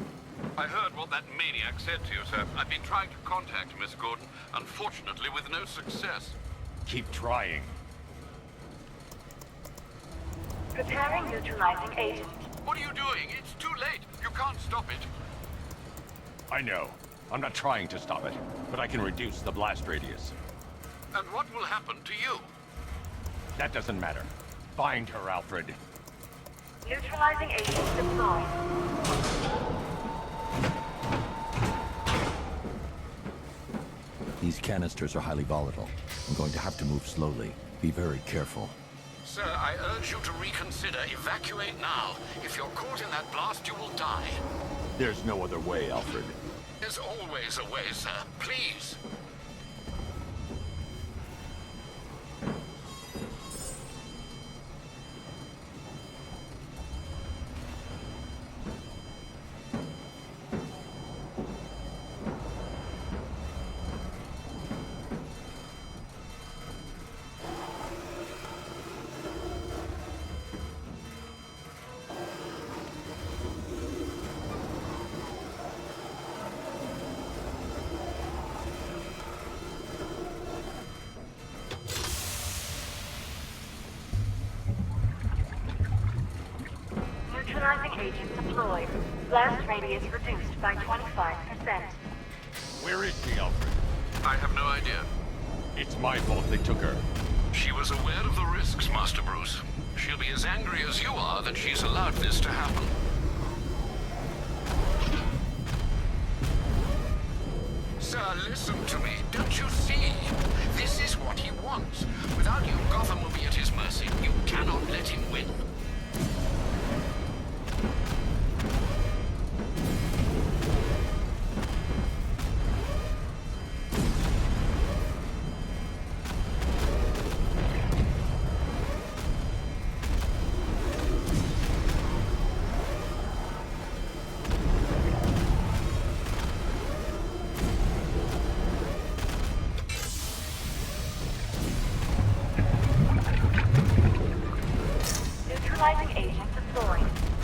I heard what that maniac said to you, sir. I've been trying to contact Miss Gordon, unfortunately with no success. Keep trying. Preparing neutralizing agent. What are you doing? It's too late. You can't stop it. I know. I'm not trying to stop it, but I can reduce the blast radius. And what will happen to you? That doesn't matter. Find her, Alfred. Neutralizing agent deployed. These canisters are highly volatile. I'm going to have to move slowly. Be very careful. Sir, I urge you to reconsider. Evacuate now. If you're caught in that blast, you will die. There's no other way, Alfred. There's always a way, sir. Please. Neutralizing agent deployed. Blast radius reduced by 25%. Where is she, Alfred? I have no idea. It's my fault they took her. She was aware of the risks, Master Bruce. She'll be as angry as you are that she's allowed this to happen. Sir, listen to me. Don't you see? This is what he wants. Without you, Gotham will be at his mercy. You cannot let him win. Neutralizing agent deployed.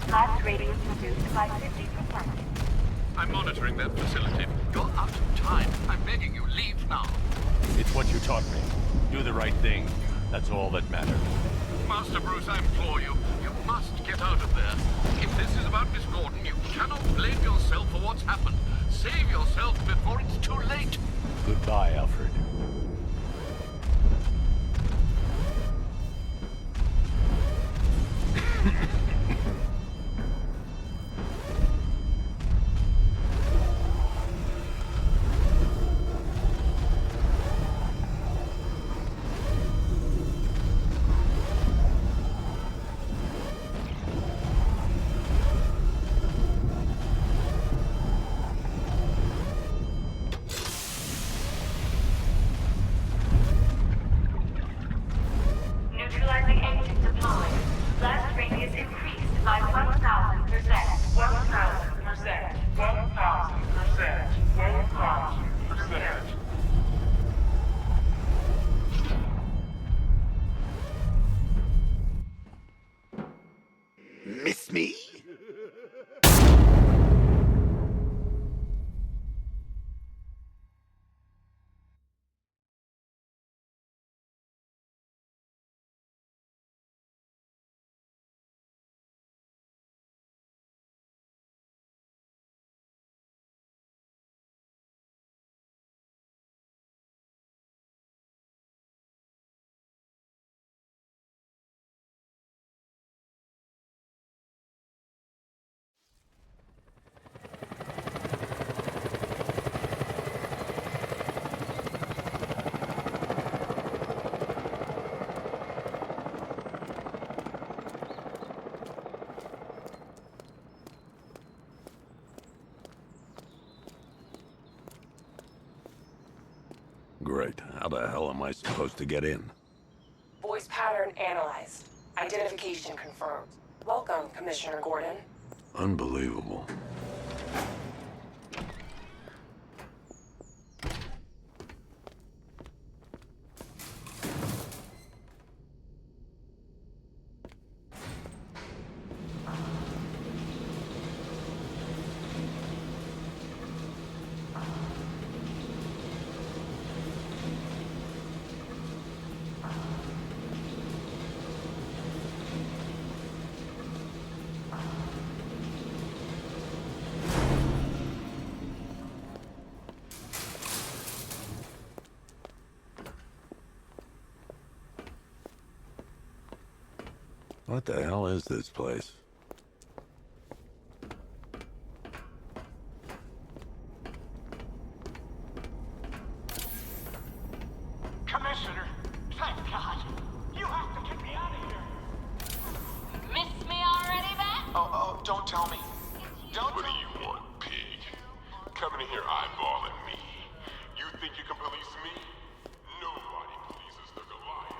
Blast radius reduced by 50%. I'm monitoring that facility. You're out of time. I'm begging you, leave now. It's what you taught me. Do the right thing. That's all that matters. Master Bruce, I implore you. You must get out of there. If this is about Miss Gordon, you cannot blame yourself for what's happened. Save yourself before it's too late. Goodbye, Alfred. Great. How the hell am I supposed to get in? Voice pattern analyzed. Identification confirmed. Welcome, Commissioner Gordon. Unbelievable. What the hell is this place? Commissioner, thank God. You have to get me out of here. Miss me already, Bat? Oh, don't tell me. Don't What do you want, pig? Coming in here eyeballing me. You think you can police me? Nobody polices the Goliath.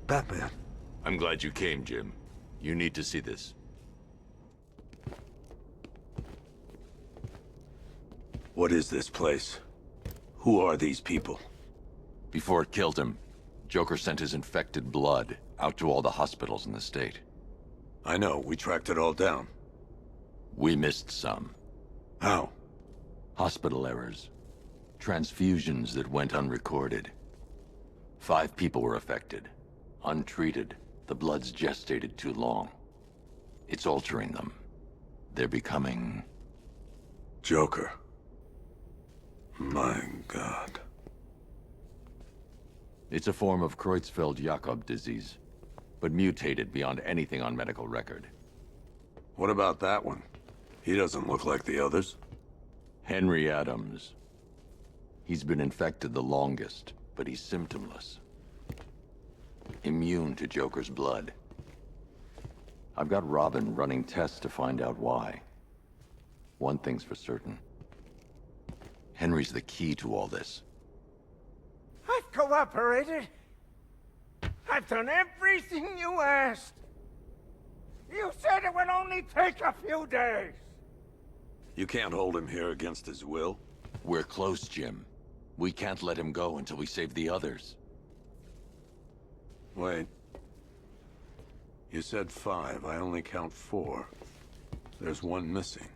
Batman. I'm glad you came, Jim. You need to see this. What is this place? Who are these people? Before it killed him, Joker sent his infected blood out to all the hospitals in the state. I know, we tracked it all down. We missed some. How? Hospital errors. Transfusions that went unrecorded. 5 people were affected. Untreated, the blood's gestated too long. It's altering them. They're becoming... Joker. My God. It's a form of Creutzfeldt-Jakob disease, but mutated beyond anything on medical record. What about that one? He doesn't look like the others. Henry Adams. He's been infected the longest, but he's symptomless. Immune to Joker's blood. I've got Robin running tests to find out why. One thing's for certain. Henry's the key to all this. I've cooperated. I've done everything you asked. You said it would only take a few days. You can't hold him here against his will? We're close, Jim. We can't let him go until we save the others. Wait. You said 5. I only count 4. There's one missing.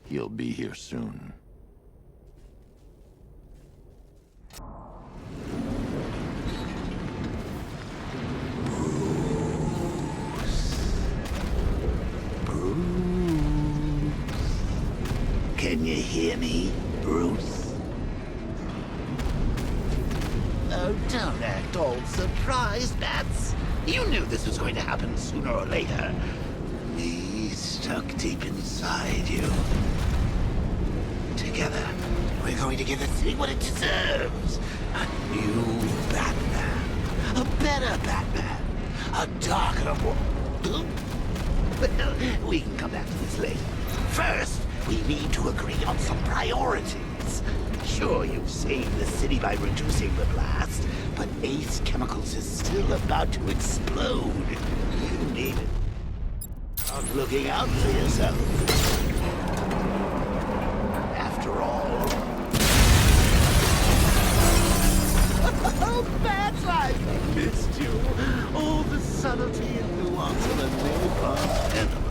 He'll be here soon. Can you hear me, Bruce? Oh, don't act all surprised, Bats. You knew this was going to happen sooner or later. He's stuck deep inside you. Together, we're going to give the city what it deserves. A new Batman. A better Batman. A darker one. Well, we can come back to this later. First, we need to agree on some priorities. Sure, you've saved the city by reducing the blast, but Ace Chemicals is still about to explode. You need it. Start looking out for yourself. After all... Oh, Bats, I've missed you. All the subtlety and nuance of a napalm enema.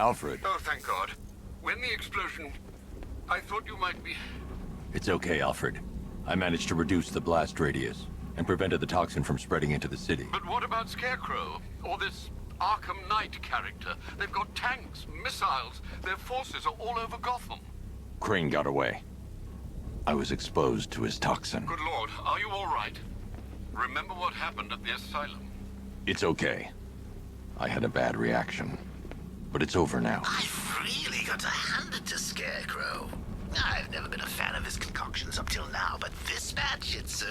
Alfred. Oh, thank God. When the explosion... I thought you might be... It's okay, Alfred. I managed to reduce the blast radius and prevented the toxin from spreading into the city. But what about Scarecrow? Or this Arkham Knight character? They've got tanks, missiles. Their forces are all over Gotham. Crane got away. I was exposed to his toxin. Good Lord, are you all right? Remember what happened at the asylum? It's okay. I had a bad reaction. But it's over now. I've really got to hand it to Scarecrow. I've never been a fan of his concoctions up till now, but this batch, it's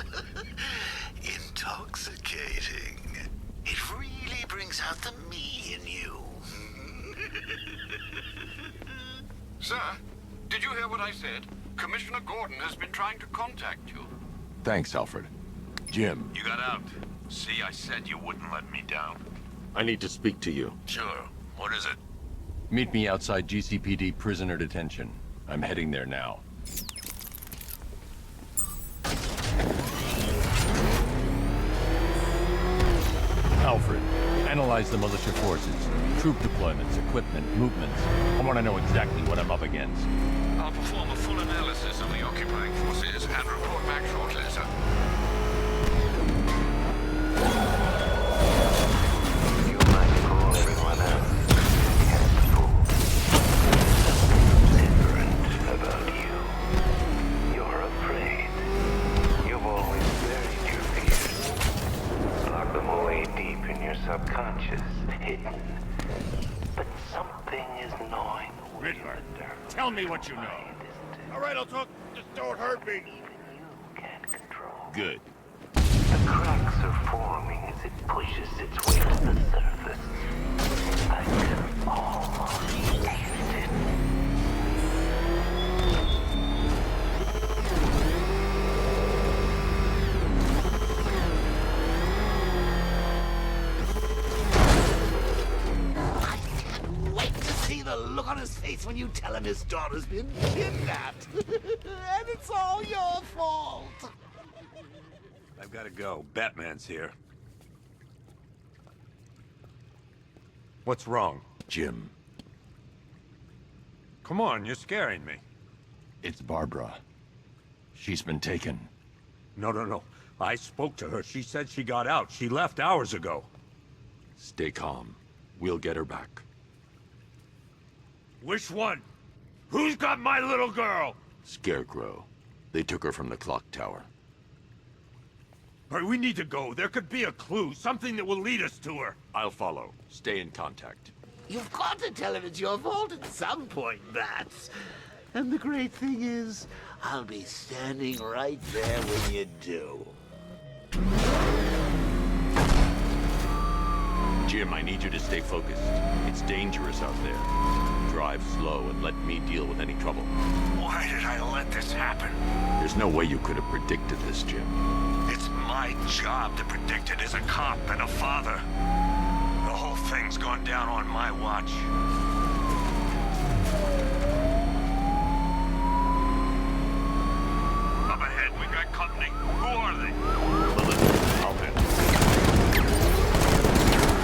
intoxicating. It really brings out the me in you. Sir, did you hear what I said? Commissioner Gordon has been trying to contact you. Thanks, Alfred. Jim. You got out. See, I said you wouldn't let me down. I need to speak to you. Sure. What is it? Meet me outside GCPD prisoner detention. I'm heading there now. Alfred, analyze the militia forces, troop deployments, equipment, movements. I want to know exactly what I'm up against. I'll perform a full analysis of the occupying forces and report back shortly, sir. You might call everyone else different about you. You're afraid. You've always buried your fears. Locked them away deep in your subconscious, hidden. But something is gnawing away Riddler, in the dark. tell me what you know. All right, I'll talk. Just don't hurt me. Good. The cracks are forming as it pushes its way to the surface. I can almost taste it. I can't wait to see the look on his face when you tell him his daughter's been kidnapped. And it's all your fault. I've got to go. Batman's here. What's wrong? Jim. Come on, you're scaring me. It's Barbara. She's been taken. No. I spoke to her. She said she got out. She left hours ago. Stay calm. We'll get her back. Which one? Who's got my little girl? Scarecrow. They took her from the clock tower. All right, we need to go. There could be a clue, something that will lead us to her. I'll follow. Stay in contact. You've got to tell him it's your fault at some point, Bats. And the great thing is, I'll be standing right there when you do. Jim, I need you to stay focused. It's dangerous out there. Drive slow and let me deal with any trouble. Why did I let this happen? There's no way you could have predicted this, Jim. It's my job to predict it as a cop and a father. The whole thing's gone down on my watch. Up ahead, we've got company. Who are they? I'll handle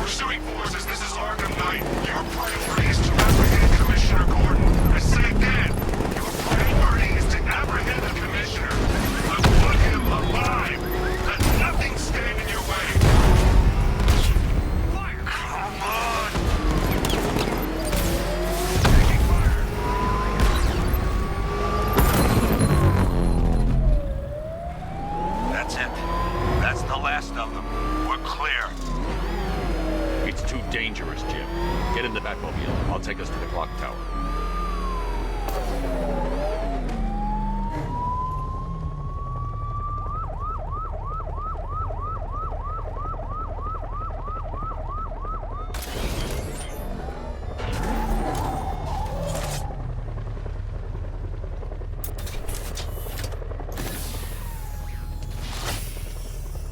Pursuing forces, this is Arkham Knight. Your priority is to apprehend Commissioner Gordon. I say again, your priority is to apprehend the Commissioner. I want him alive. Let nothing stand in your way. Fire! Come on! Taking fire. That's it. That's the last of them. We're clear. It's too dangerous, Jim. Get in the Batmobile. I'll take us to the clock tower.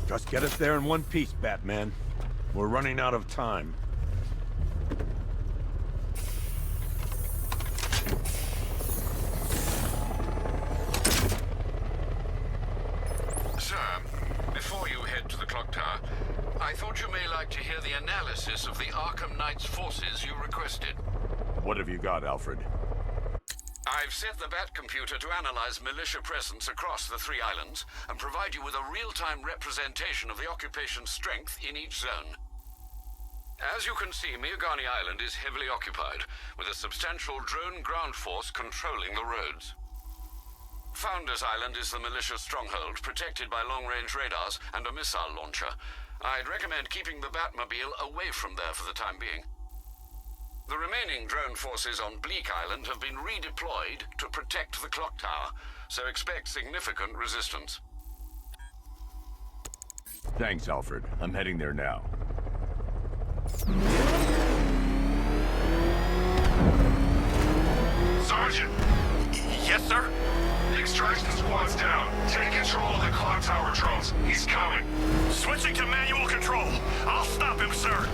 Just get us there in one piece, Batman. We're running out of time. Sir, before you head to the clock tower, I thought you may like to hear the analysis of the Arkham Knight's forces you requested. What have you got, Alfred? I've set the Bat computer to analyze militia presence across the 3 islands and provide you with a real-time representation of the occupation's strength in each zone. As you can see, Miagani Island is heavily occupied, with a substantial drone ground force controlling the roads. Founders Island is the militia stronghold, protected by long-range radars and a missile launcher. I'd recommend keeping the Batmobile away from there for the time being. The remaining drone forces on Bleak Island have been redeployed to protect the clock tower, so expect significant resistance. Thanks, Alfred. I'm heading there now. Sergeant! Yes, sir? The extraction squad's down. Take control of the clock tower drones. He's coming. Switching to manual control. I'll stop him, sir.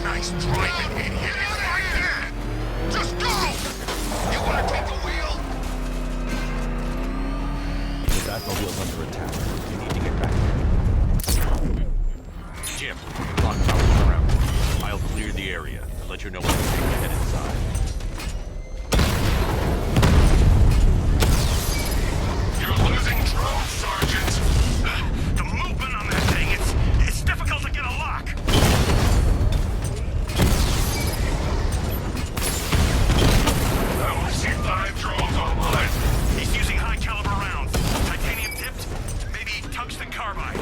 Nice driving, idiot. Right there. Just go! You want to take the wheel? The Batmobile's under attack. You need to get back. Jim, clock tower's around. I'll clear the area and let you know when to take the head inside. You're losing drones, Sergeant. The movement on that thing, it's difficult to get a lock. I only see 5 drones online. He's using high-caliber rounds. Titanium tipped, maybe tungsten carbide.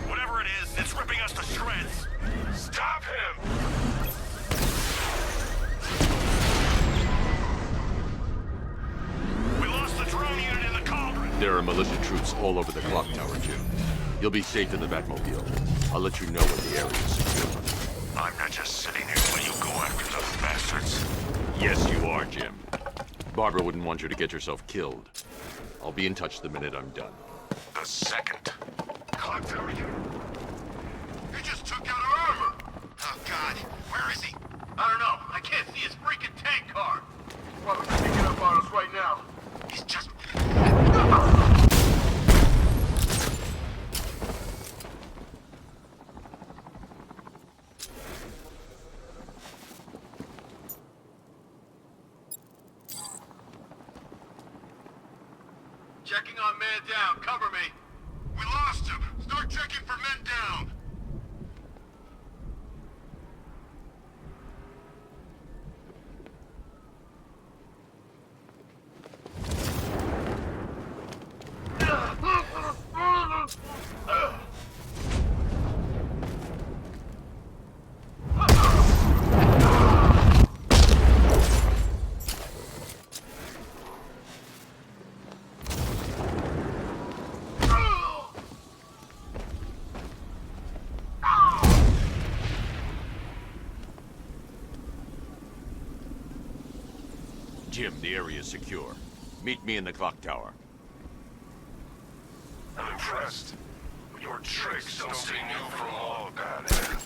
Whatever it is, it's ripping us to shreds. Stop him! We lost the drone unit in the cauldron. There are militia troops all over the clock tower, Jim. You'll be safe in the Batmobile. I'll let you know when the area is secure. I'm not just sitting here while you go after those bastards. Yes, you are, Jim. Barbara wouldn't want you to get yourself killed. I'll be in touch the minute I'm done. The second. Clock tower unit. You just took out our armor! Oh, God. Where is he? I don't know. I can't see his freaking tank car. Why would you pick it up on us right now? He's just... Checking on man down. Cover me. We lost him! Start checking for men down! Jim, the area is secure. Meet me in the clock tower. I'm impressed. But your tricks don't stay new for long, Batman.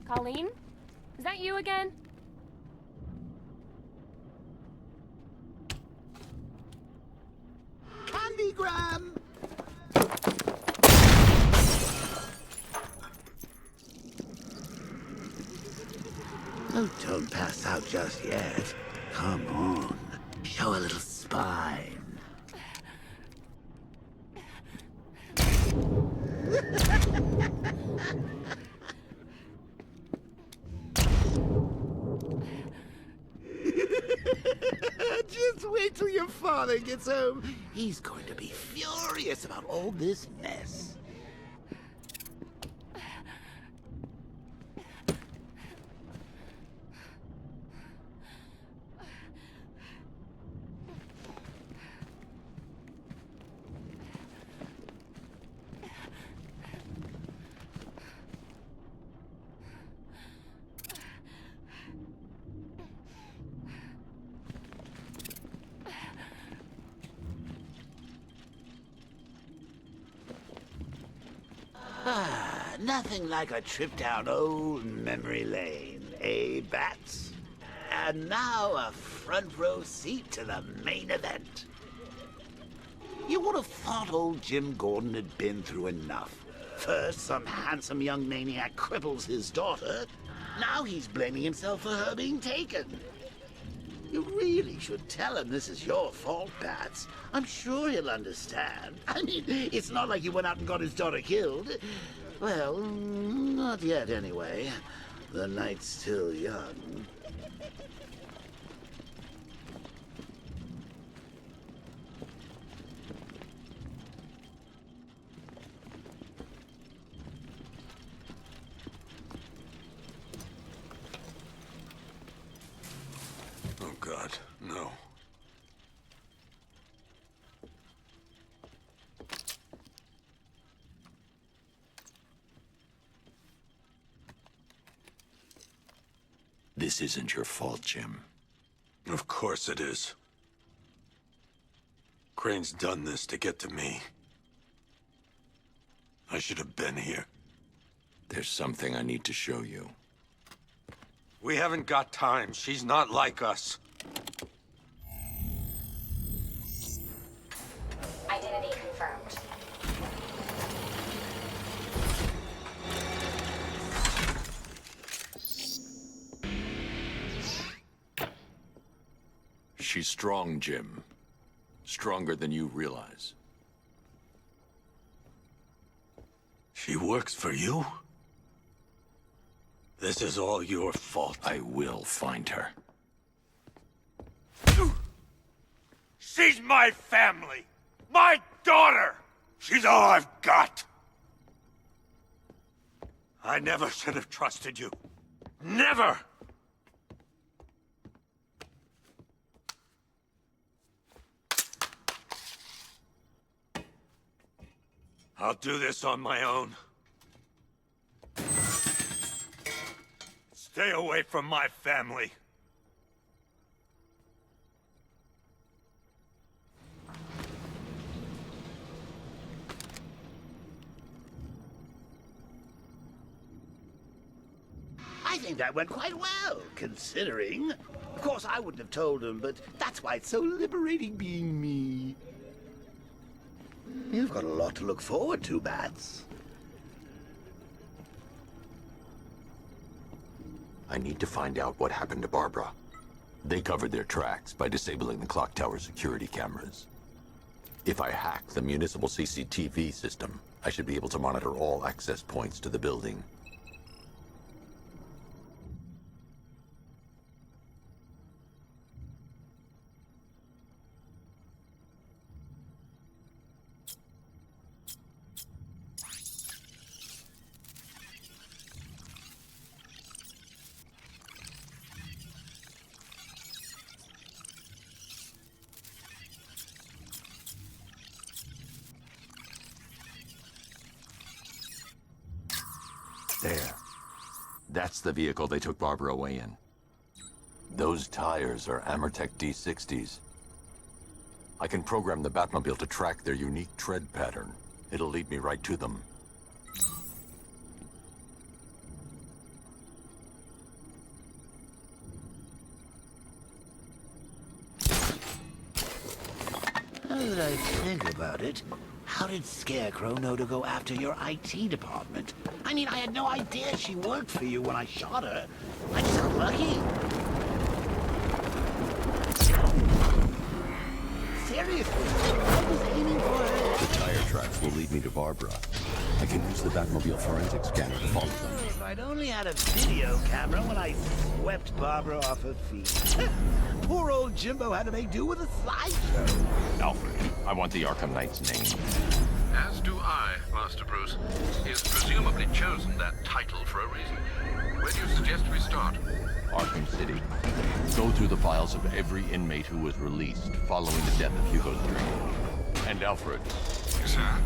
Colleen? Is that you again? Candygram! Oh, don't pass out just yet. Come on. Show a little spine. Just wait till your father gets home. He's going to be furious about all this mess. Nothing like a trip down old memory lane, eh, Bats? And now a front row seat to the main event. You would have thought old Jim Gordon had been through enough. First, some handsome young maniac cripples his daughter. Now he's blaming himself for her being taken. You really should tell him this is your fault, Bats. I'm sure he'll understand. I mean, it's not like you went out and got his daughter killed. Well, not yet anyway. The night's still young. Oh, God, no. This isn't your fault, Jim. Of course it is. Crane's done this to get to me. I should have been here. There's something I need to show you. We haven't got time. She's not like us. Identity confirmed. She's strong, Jim. Stronger than you realize. She works for you? This is all your fault. I will find her. She's my family! My daughter! She's all I've got! I never should have trusted you. Never! I'll do this on my own. Stay away from my family. I think that went quite well, considering. Of course, I wouldn't have told him, but that's why it's so liberating being me. You've got a lot to look forward to, Bats. I need to find out what happened to Barbara. They covered their tracks by disabling the clock tower security cameras. If I hack the municipal CCTV system, I should be able to monitor all access points to the building. There. That's the vehicle they took Barbara away in. Those tires are Amertech D60s. I can program the Batmobile to track their unique tread pattern. It'll lead me right to them. Now that I think about it, how did Scarecrow know to go after your IT department? I mean, I had no idea she worked for you when I shot her. I just got lucky. Seriously, I was aiming for her. The tire tracks will lead me to Barbara. I can use the Batmobile forensic scanner to follow them. If I'd only had a video camera when I swept Barbara off her feet. Poor old Jimbo had to make do with a slideshow. Alfred, I want the Arkham Knight's name. As do I, Master Bruce. He's presumably chosen that title for a reason. Where do you suggest we start? Arkham City. Go through the files of every inmate who was released following the death of Hugo's dream. And Alfred. Sir?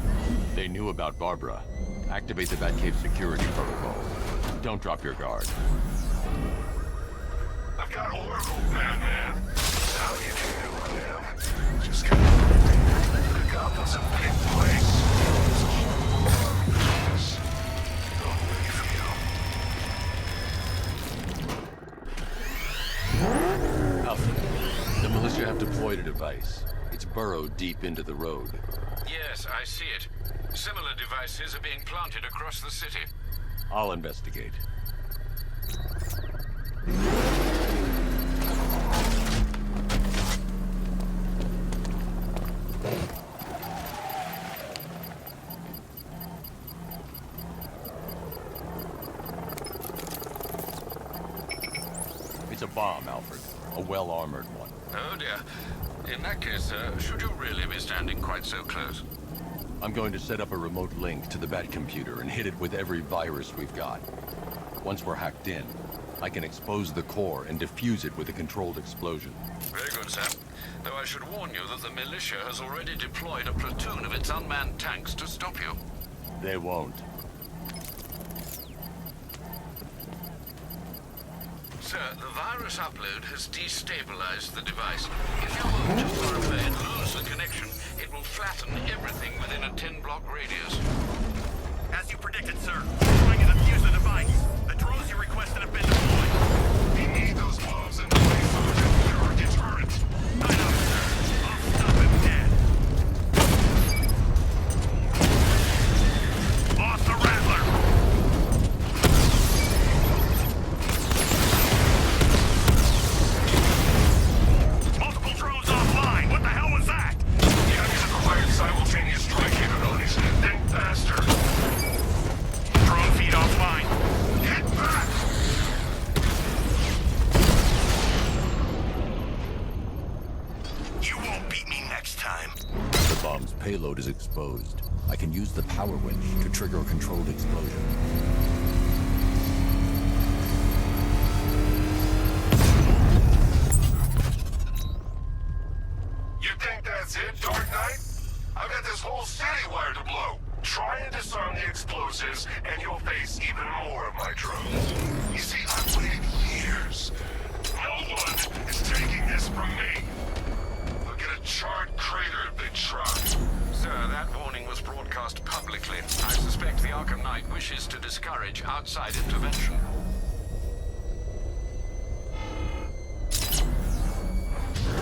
They knew about Barbara. Activate the Batcave security protocol. Don't drop your guard. I've got Oracle, Batman. How you do with him? Just gotta the Gotham's a big place. Alpha, the militia have deployed a device. It's burrowed deep into the road. Yes, I see it. Similar devices are being planted across the city. I'll investigate. It's a bomb, Alfred. A well-armored one. Oh dear. In that case, should you really be standing quite so close? I'm going to set up a remote link to the Bat computer and hit it with every virus we've got. Once we're hacked in, I can expose the core and defuse it with a controlled explosion. Very good, sir. Though I should warn you that the militia has already deployed a platoon of its unmanned tanks to stop you. They won't. Sir, the virus upload has destabilized the device. If you move too far away and lose the connection, it will flatten everything within a 10-block radius. As you predicted, sir. Trying to defuse the device. The drones you requested have been deployed. We need those bombs in place so that they're our deterrent. I know, sir. I'll stop him dead. Lost the Rattler. Multiple drones offline. What the hell was that? The enemies acquired simultaneous strike capabilities. Think faster. Drone feed offline. Get back! You won't beat me next time. The bomb's payload is exposed. I can use the power winch to trigger a controlled explosion. You think that's it, Dark Knight? I've got this whole city wired to blow. Try and disarm the explosives, and you'll face even more of my drones. You see, I've waited years. No one is taking this from me. They'll get a charred crater if they try. Sir, that warning was broadcast publicly. I suspect the Arkham Knight wishes to discourage outside intervention.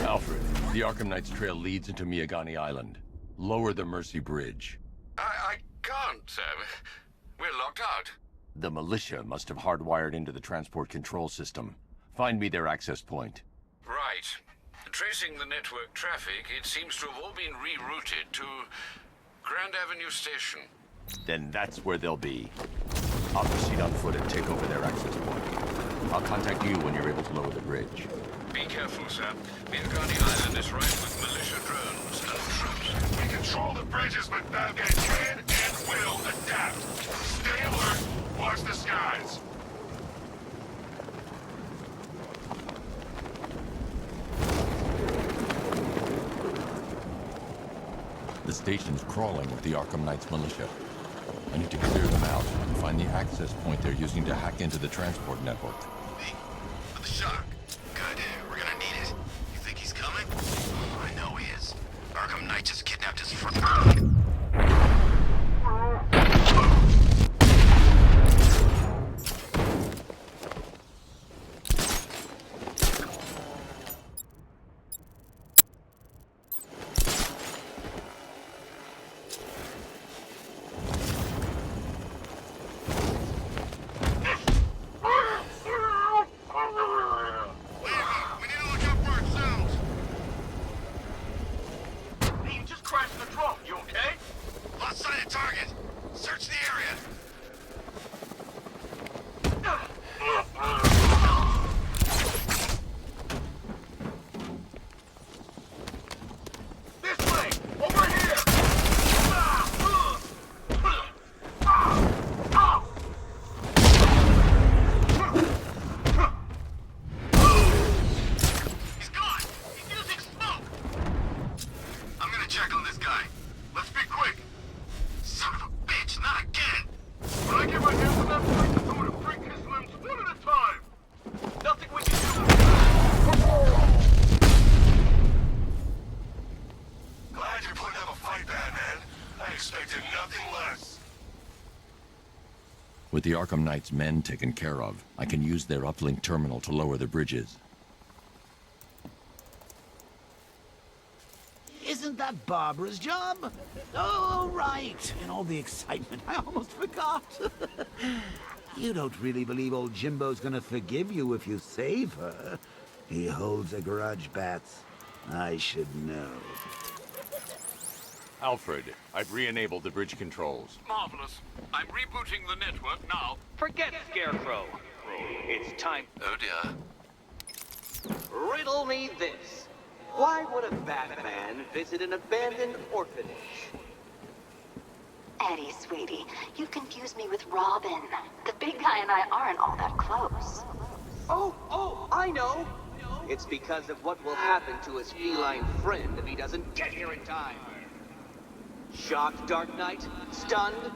Alfred, the Arkham Knight's trail leads into Miyagani Island. Lower the Mercy Bridge. I can't, sir. We're locked out. The militia must have hardwired into the transport control system. Find me their access point. Right. Tracing the network traffic, it seems to have all been rerouted to Grand Avenue Station. Then that's where they'll be. I'll proceed on foot and take over their access point. I'll contact you when you're able to lower the bridge. Be careful, sir. Miyagani Island is rife with militia drones and troops. We control the bridges, but Batman can and will adapt. Stay alert. Watch the skies. The station's crawling with the Arkham Knight's militia. I need to clear them out and find the access point they're using to hack into the transport network. Hey, for the shock. Good. We're gonna need it. You think he's coming? I know he is. Arkham Knight just kidnapped his friend. With the Arkham Knight's men taken care of, I can use their uplink terminal to lower the bridges. Isn't that Barbara's job? Oh, right. In all the excitement, I almost forgot. You don't really believe old Jimbo's gonna forgive you if you save her. He holds a grudge, Bats. I should know. Alfred, I've re-enabled the bridge controls. Marvelous. I'm rebooting the network now. Forget Scarecrow. It's time. Oh dear. Riddle me this. Why would a Batman visit an abandoned orphanage? Eddie, sweetie, you confused me with Robin. The big guy and I aren't all that close. Oh, I know. It's because of what will happen to his feline friend if he doesn't get here in time. Shocked, Dark Knight? Stunned?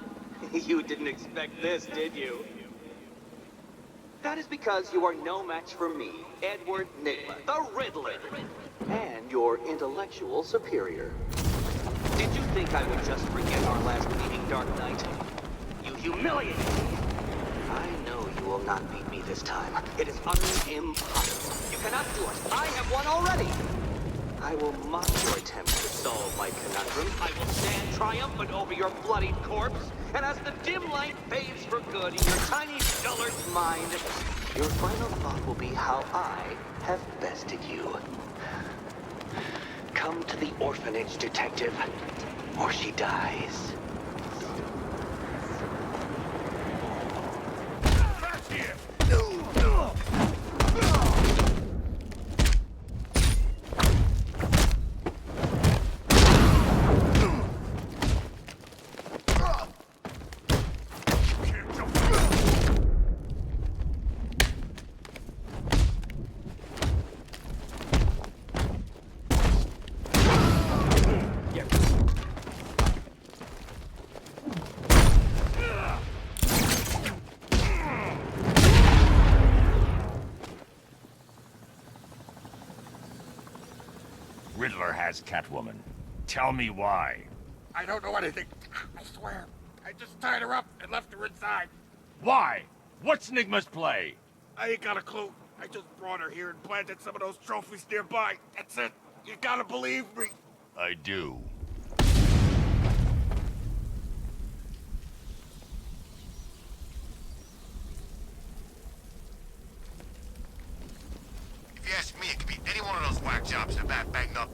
You didn't expect this, did you? That is because you are no match for me, Edward Nigma, the Riddler, and your intellectual superior. Did you think I would just forget our last meeting, Dark Knight? You humiliate me! I know you will not beat me this time. It is utterly impossible. You cannot do it. I have won already! I will mock your attempts to solve my conundrum. I will stand triumphant over your bloodied corpse, and as the dim light fades for good in your tiny dullard's mind, your final thought will be how I have bested you. Come to the orphanage, detective, or she dies. Back here! Riddler has Catwoman. Tell me why. I don't know anything. I swear. I just tied her up and left her inside. Why? What's Nigma's play? I ain't got a clue. I just brought her here and planted some of those trophies nearby. That's it. You gotta believe me. I do. If you ask me, it could be any one of those whack jobs the bat banged up.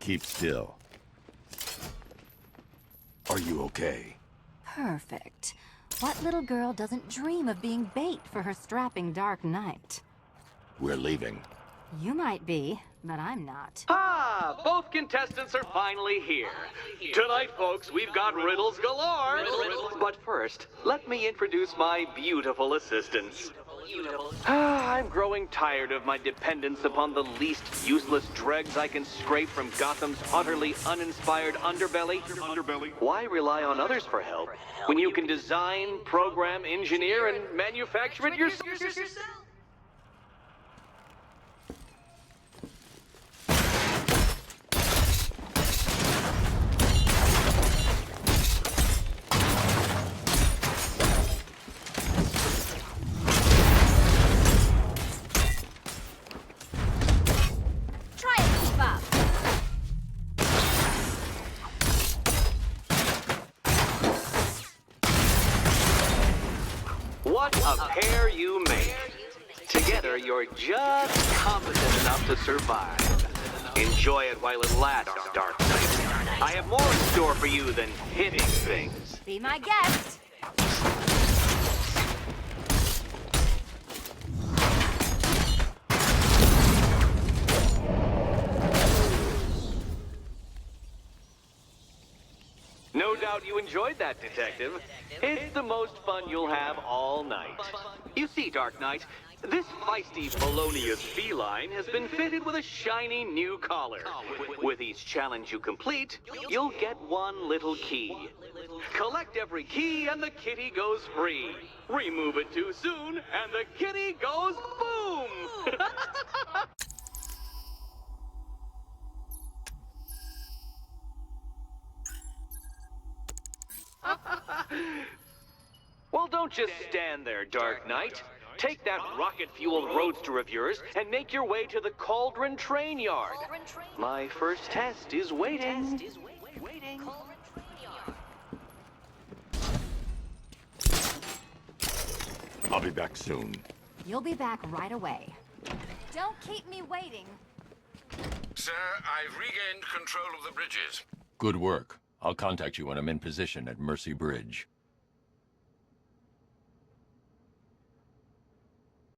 Keep still. Are you okay? Perfect. What little girl doesn't dream of being bait for her strapping Dark Knight? We're leaving. You might be, but I'm not. Ah, both contestants are finally here. Tonight, folks, we've got riddles galore. But first, let me introduce my beautiful assistants. I'm growing tired of my dependence upon the least useless dregs I can scrape from Gotham's utterly uninspired underbelly. Why rely on others for help when you can design, program, engineer, and manufacture it yourself? What a pair you make. Together, you're just competent enough to survive. Enjoy it while it lasts, Dark Knight. I have more in store for you than hitting things. Be my guest. No doubt you enjoyed that, Detective. It's the most fun you'll have all night. You see, Dark Knight, this feisty felonious feline has been fitted with a shiny new collar. With each challenge you complete, you'll get one little key. Collect every key and the kitty goes free. Remove it too soon and the kitty goes boom! Well, don't just stand there, Dark Knight. Take that rocket-fueled roadster of yours and make your way to the Cauldron Train Yard. My first test is waiting. I'll be back soon. You'll be back right away. Don't keep me waiting. Sir, I've regained control of the bridges. Good work. I'll contact you when I'm in position at Mercy Bridge.